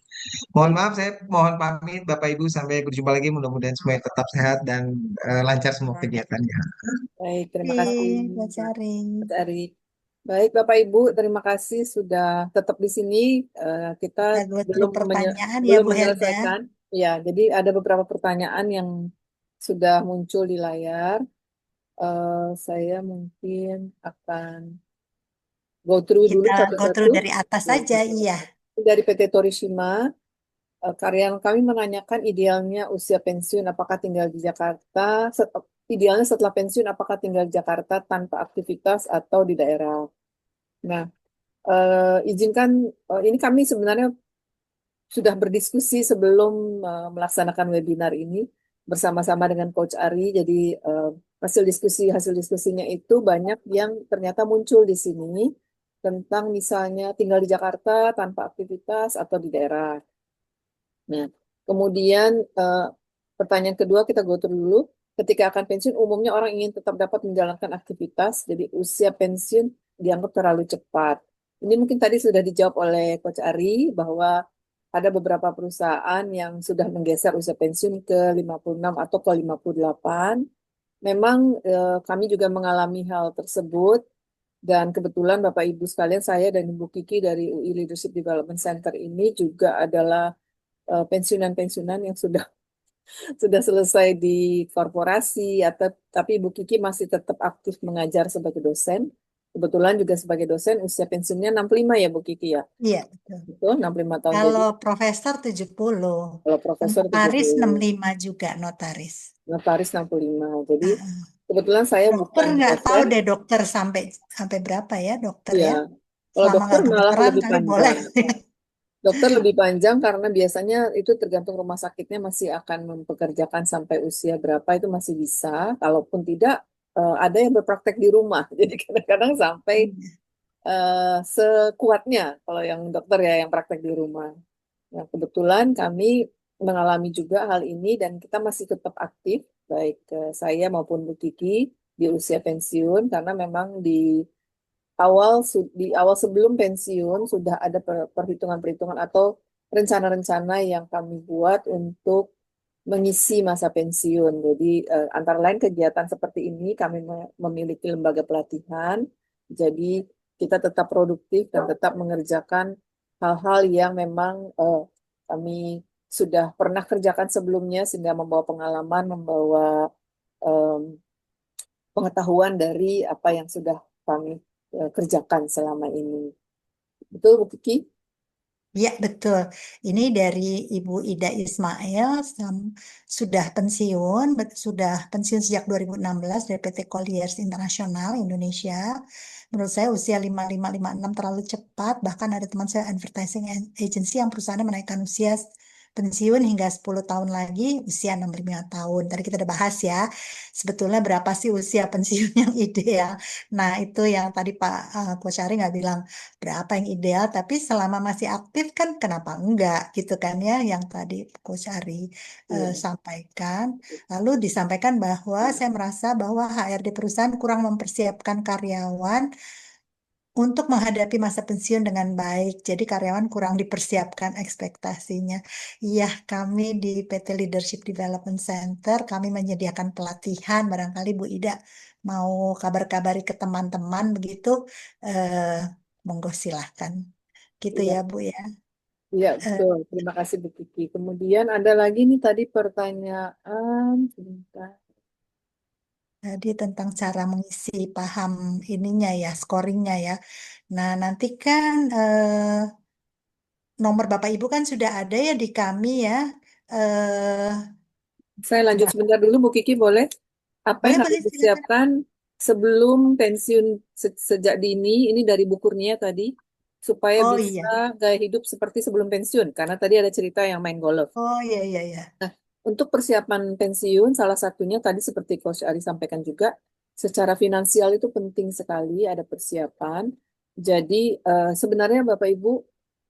Mohon maaf, saya mohon pamit Bapak Ibu, sampai berjumpa lagi. Mudah-mudahan semuanya tetap sehat dan lancar semua kegiatannya. Baik, terima kasih Terima kasih, Bu Cari. Mas Ari. Baik, Bapak Ibu, terima kasih sudah tetap di sini. Kita Ada dua belum pertanyaan ya, belum Bu Herda. menyelesaikan. Ya, jadi ada beberapa pertanyaan yang sudah muncul di layar. Saya mungkin akan go through dulu Kita go satu-satu. through dari atas Ya, saja, iya. dari PT Torishima. karyawan kami menanyakan idealnya usia pensiun apakah tinggal di Jakarta, idealnya setelah pensiun apakah tinggal di Jakarta tanpa aktivitas atau di daerah. Nah, izinkan ini kami sebenarnya sudah berdiskusi sebelum melaksanakan webinar ini bersama-sama dengan Coach Ari. Jadi hasil diskusinya itu banyak yang ternyata muncul di sini tentang misalnya tinggal di Jakarta tanpa aktivitas atau di daerah. Nah, kemudian pertanyaan kedua kita go through dulu. Ketika akan pensiun, umumnya orang ingin tetap dapat menjalankan aktivitas, jadi usia pensiun dianggap terlalu cepat. Ini mungkin tadi sudah dijawab oleh Coach Ari bahwa ada beberapa perusahaan yang sudah menggeser usia pensiun ke 56 atau ke 58. Memang kami juga mengalami hal tersebut dan kebetulan Bapak Ibu sekalian, saya dan Ibu Kiki dari UI Leadership Development Center ini juga adalah pensiunan-pensiunan yang sudah selesai di korporasi atau tapi Ibu Kiki masih tetap aktif mengajar sebagai dosen. Kebetulan juga sebagai dosen usia pensiunnya 65 ya Bu Kiki ya. Iya, betul. Betul, 65 tahun. Jadi Kalau profesor 70, kalau profesor notaris 70, 65 juga notaris. notaris 65. Jadi Heeh. kebetulan saya Dokter bukan nggak tahu dosen, deh dokter sampai sampai berapa ya dokter ya. ya. Kalau Selama dokter nggak malah kedokteran lebih kali boleh. panjang. Dokter lebih panjang karena biasanya itu tergantung rumah sakitnya masih akan mempekerjakan sampai usia berapa itu masih bisa. Kalaupun tidak, ada yang berpraktek di rumah. Jadi kadang-kadang sampai sekuatnya kalau yang dokter ya yang praktek di rumah. Nah, kebetulan kami mengalami juga hal ini dan kita masih tetap aktif, baik saya maupun Bu Kiki di usia pensiun karena memang di awal sebelum pensiun sudah ada perhitungan-perhitungan atau rencana-rencana yang kami buat untuk mengisi masa pensiun. Jadi antara lain kegiatan seperti ini kami memiliki lembaga pelatihan. Jadi kita tetap produktif dan tetap mengerjakan hal-hal yang memang kami sudah pernah kerjakan sebelumnya sehingga membawa pengalaman, membawa em, pengetahuan dari apa yang sudah kami kerjakan selama ini. Betul, Bu Kiki? Ya, betul. Ini dari Ibu Ida Ismail sudah pensiun, sudah pensiun sejak 2016 dari PT Colliers International Indonesia. Menurut saya usia 5556 terlalu cepat, bahkan ada teman saya advertising agency yang perusahaannya menaikkan usia pensiun hingga 10 tahun lagi usia 65 tahun. Tadi kita udah bahas ya, sebetulnya berapa sih usia pensiun yang ideal. Nah, itu yang tadi Pak Kosyari nggak bilang berapa yang ideal, tapi selama masih aktif kan kenapa enggak gitu kan ya yang tadi Coach Ari Iya. sampaikan. Lalu disampaikan bahwa saya merasa bahwa HRD perusahaan kurang mempersiapkan karyawan untuk menghadapi masa pensiun dengan baik. Jadi karyawan kurang dipersiapkan ekspektasinya. Iya, kami di PT Leadership Development Center, kami menyediakan pelatihan. Barangkali Bu Ida mau kabar-kabari ke teman-teman begitu, eh, monggo silahkan. Gitu ya Iya, Bu ya. iya, Eh, betul. Terima kasih Bu Kiki. Kemudian ada lagi nih tadi pertanyaan, sebentar. Tadi tentang cara mengisi paham ininya ya, scoringnya ya. Nah, nanti kan nomor Bapak Ibu kan sudah ada ya di kami ya. Eh, Saya lanjut Bah, sebentar dulu, Bu Kiki, boleh? Apa boleh yang harus boleh silakan. disiapkan sebelum pensiun sejak dini? Ini dari Bu Kurnia tadi, supaya Oh bisa iya, gaya hidup seperti sebelum pensiun. Karena tadi ada cerita yang main golf. oh iya iya iya. Untuk persiapan pensiun, salah satunya tadi seperti Coach Ari sampaikan juga, secara finansial itu penting sekali ada persiapan. Jadi sebenarnya Bapak Ibu,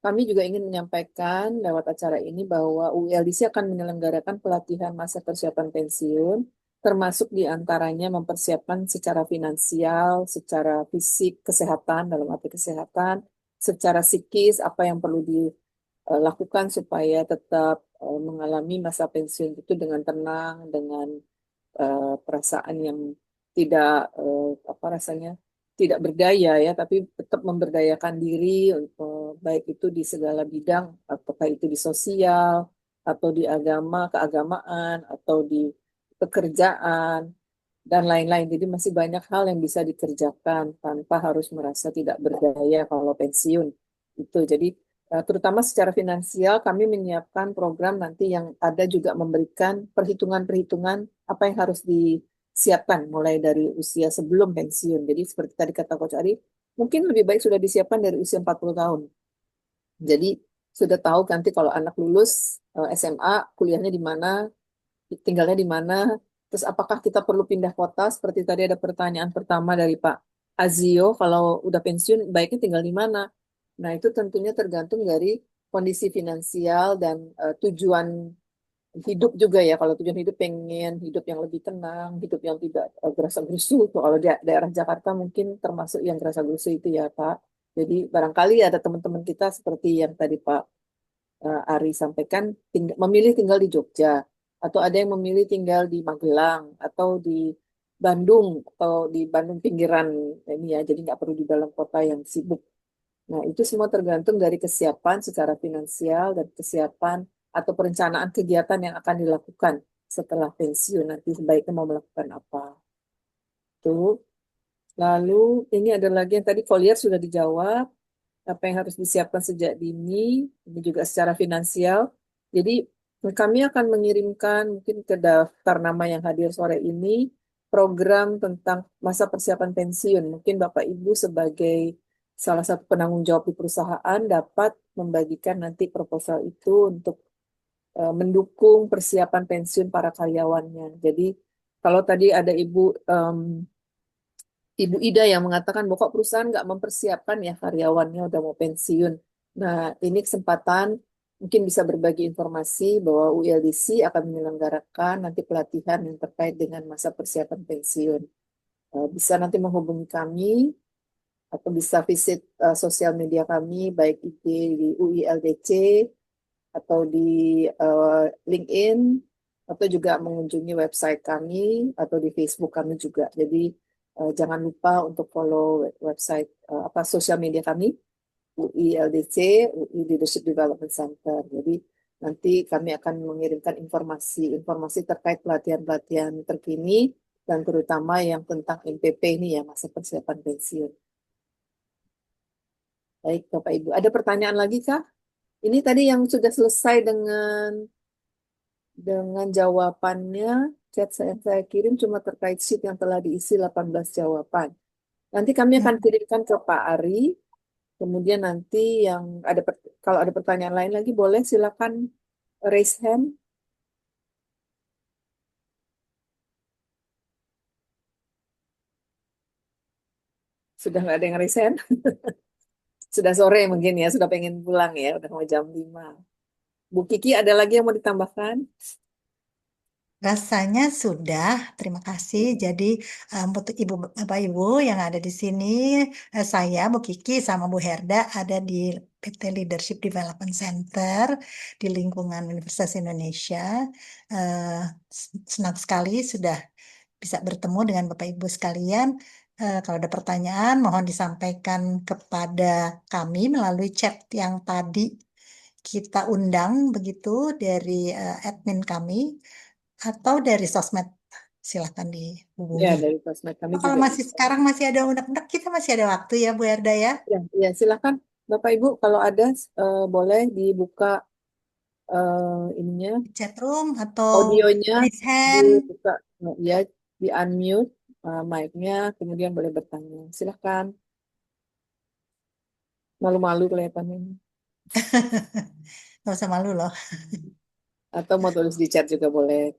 kami juga ingin menyampaikan lewat acara ini bahwa UILDC akan menyelenggarakan pelatihan masa persiapan pensiun, termasuk diantaranya mempersiapkan secara finansial, secara fisik, kesehatan, dalam arti kesehatan, secara psikis, apa yang perlu lakukan supaya tetap mengalami masa pensiun itu dengan tenang, dengan perasaan yang tidak apa rasanya tidak berdaya ya, tapi tetap memberdayakan diri baik itu di segala bidang, apakah itu di sosial atau di agama, keagamaan atau di pekerjaan dan lain-lain. Jadi masih banyak hal yang bisa dikerjakan tanpa harus merasa tidak berdaya kalau pensiun. Itu. Jadi Terutama secara finansial, kami menyiapkan program nanti yang ada juga memberikan perhitungan-perhitungan apa yang harus disiapkan mulai dari usia sebelum pensiun. Jadi seperti tadi kata Coach Ari, mungkin lebih baik sudah disiapkan dari usia 40 tahun. Jadi sudah tahu nanti kalau anak lulus SMA, kuliahnya di mana, tinggalnya di mana, terus apakah kita perlu pindah kota? Seperti tadi ada pertanyaan pertama dari Pak Azio, kalau udah pensiun baiknya tinggal di mana? Nah, itu tentunya tergantung dari kondisi finansial dan tujuan hidup juga ya. Kalau tujuan hidup pengen hidup yang lebih tenang, hidup yang tidak gerasa-gerusu. Kalau di daerah Jakarta mungkin termasuk yang gerasa-gerusu itu ya, Pak. Jadi barangkali ada teman-teman kita seperti yang tadi Pak Ari sampaikan, memilih tinggal di Jogja, atau ada yang memilih tinggal di Magelang, atau di Bandung, atau di Bandung pinggiran ini ya, jadi nggak perlu di dalam kota yang sibuk. Nah, itu semua tergantung dari kesiapan secara finansial dan kesiapan atau perencanaan kegiatan yang akan dilakukan setelah pensiun. Nanti sebaiknya mau melakukan apa. Tuh. Lalu ini ada lagi yang tadi Collier sudah dijawab, apa yang harus disiapkan sejak dini, ini juga secara finansial. Jadi kami akan mengirimkan mungkin ke daftar nama yang hadir sore ini program tentang masa persiapan pensiun. Mungkin Bapak Ibu sebagai salah satu penanggung jawab di perusahaan dapat membagikan nanti proposal itu untuk mendukung persiapan pensiun para karyawannya. Jadi kalau tadi ada Ibu Ida yang mengatakan bahwa kok perusahaan nggak mempersiapkan ya karyawannya udah mau pensiun. Nah, ini kesempatan mungkin bisa berbagi informasi bahwa ULDC akan menyelenggarakan nanti pelatihan yang terkait dengan masa persiapan pensiun. Bisa nanti menghubungi kami atau bisa visit sosial media kami baik IG di UILDC atau di LinkedIn atau juga mengunjungi website kami atau di Facebook kami juga. Jadi jangan lupa untuk follow website apa sosial media kami UI LDC, UI Leadership Development Center. Jadi nanti kami akan mengirimkan informasi terkait pelatihan-pelatihan terkini dan terutama yang tentang MPP ini ya masa persiapan pensiun. Baik Bapak Ibu, ada pertanyaan lagi Kak? Ini tadi yang sudah selesai dengan jawabannya, chat saya kirim cuma terkait sheet yang telah diisi 18 jawaban. Nanti kami akan Hmm. kirimkan ke Pak Ari, kemudian nanti yang ada kalau ada pertanyaan lain lagi boleh silakan raise hand. Sudah nggak ada yang raise hand? Sudah sore mungkin ya, sudah pengen pulang ya, udah mau jam 5. Bu Kiki ada lagi yang mau ditambahkan? Rasanya sudah, terima kasih. Jadi untuk ibu bapak ibu yang ada di sini, saya Bu Kiki sama Bu Herda ada di PT Leadership Development Center di lingkungan Universitas Indonesia. Eh, Senang sekali sudah bisa bertemu dengan bapak ibu sekalian. Kalau ada pertanyaan, mohon disampaikan kepada kami melalui chat yang tadi kita undang begitu dari admin kami atau dari sosmed silahkan Ya, dihubungi. dari sosmed kami Kalau juga masih bisa. sekarang masih ada undang-undang, kita masih ada waktu ya Bu Erda ya. Ya, ya silakan Bapak Ibu kalau ada boleh dibuka ininya Chat room atau audionya raise hand. dibuka ya di unmute mic-nya kemudian boleh bertanya. Silakan. Malu-malu kelihatannya. Nggak usah malu loh. Atau mau tulis di chat juga boleh.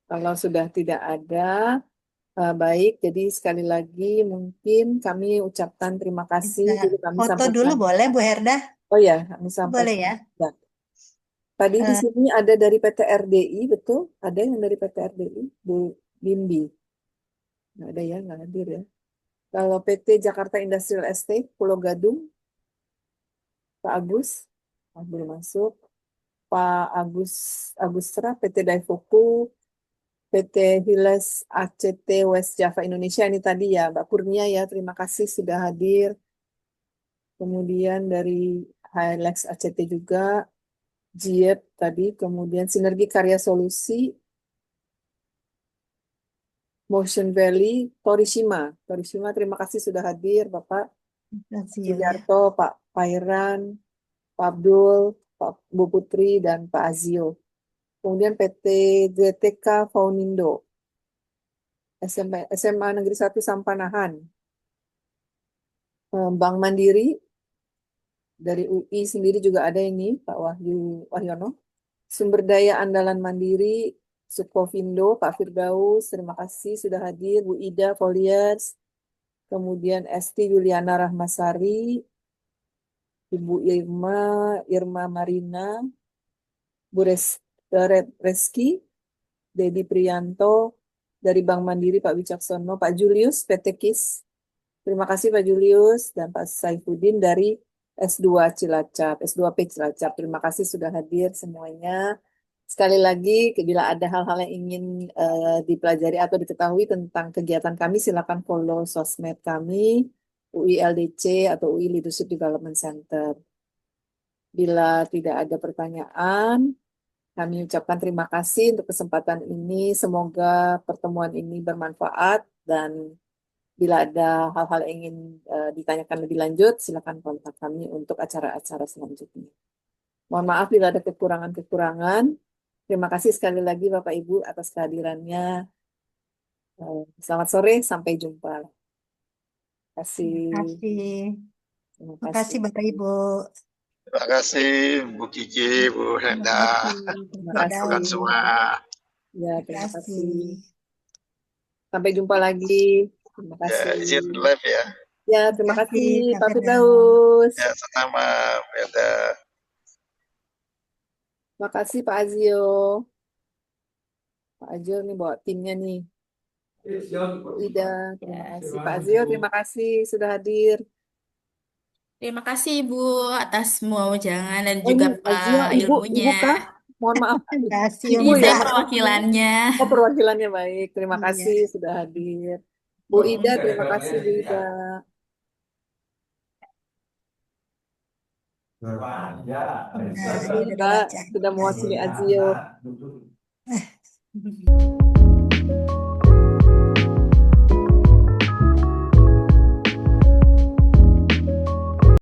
Kalau sudah tidak ada, baik. Jadi sekali lagi mungkin kami ucapkan terima kasih. Bisa Jadi kami foto dulu sampaikan. boleh Bu Herda? Oh ya, kami Boleh sampaikan. ya. Ya. Tadi di Eh, sini ada dari PT RDI, betul? Ada yang dari PT RDI, Bu Bimbi. Nggak ada ya, nggak hadir ya. Kalau PT Jakarta Industrial Estate, Pulau Gadung, Pak Agus, belum masuk. Pak Agustra, PT Daifoku, PT Hiles ACT West Java Indonesia ini tadi ya, Mbak Kurnia ya, terima kasih sudah hadir. Kemudian dari Hilex ACT juga, JIEP tadi, kemudian Sinergi Karya Solusi, Motion Valley, Torishima. Torishima, terima kasih sudah hadir, Bapak Terima kasih ya. Sugiarto, Pak Pairan, Pak Abdul, Pak Bu Putri, dan Pak Azio. Kemudian PT GTK Faunindo, SMA Negeri 1 Sampanahan, Bank Mandiri, dari UI sendiri juga ada ini, Pak Wahyono. Sumber Daya Andalan Mandiri, Sukovindo, Pak Firdaus, terima kasih sudah hadir, Bu Ida Foliers, kemudian Esti Yuliana Rahmasari, Ibu Irma Marina, Bu Reski, Dedi Prianto, dari Bank Mandiri Pak Wicaksono, Pak Julius PT KIS, terima kasih Pak Julius, dan Pak Saifuddin dari S2 Cilacap, S2P Cilacap. Terima kasih sudah hadir semuanya. Sekali lagi, bila ada hal-hal yang ingin dipelajari atau diketahui tentang kegiatan kami, silakan follow sosmed kami, UI LDC atau UI Leadership Development Center. Bila tidak ada pertanyaan, kami ucapkan terima kasih untuk kesempatan ini. Semoga pertemuan ini bermanfaat dan bila ada hal-hal yang ingin ditanyakan lebih lanjut, silakan kontak kami untuk acara-acara selanjutnya. Mohon maaf bila ada kekurangan-kekurangan. Terima kasih sekali lagi Bapak Ibu atas kehadirannya. Selamat sore, sampai jumpa. Terima kasih. Terima kasih. Terima Terima kasih kasih. Bapak Ibu. Terima kasih Bu Kiki, Bu Terima Henda, kasih. Terima teman-teman kasih. semua. Ya, Terima terima kasih. kasih. Sampai jumpa lagi. Terima Ya, kasih. izin live ya. Ya, terima Terima kasih kasih, Pak Kak Firdaus. Ya, sama Henda. Terima kasih Pak Azio. Pak Azio nih bawa timnya nih. Bu Ida, terima kasih. Pak Azio, terima kasih sudah hadir. Terima kasih Ibu atas semua wejangan dan Oh juga ini Azio, ilmunya. Ibu kah? Mohon maaf. Terima kasih Ibu Ini Om saya ya. Kak. perwakilannya. Oh, perwakilannya baik. Terima Iya. kasih sudah hadir. Bu Ida, terima kasih Bu Ida. Terima Terima kasih kasih udah Mbak dibaca. sudah Terima mewakili kasih. Azio.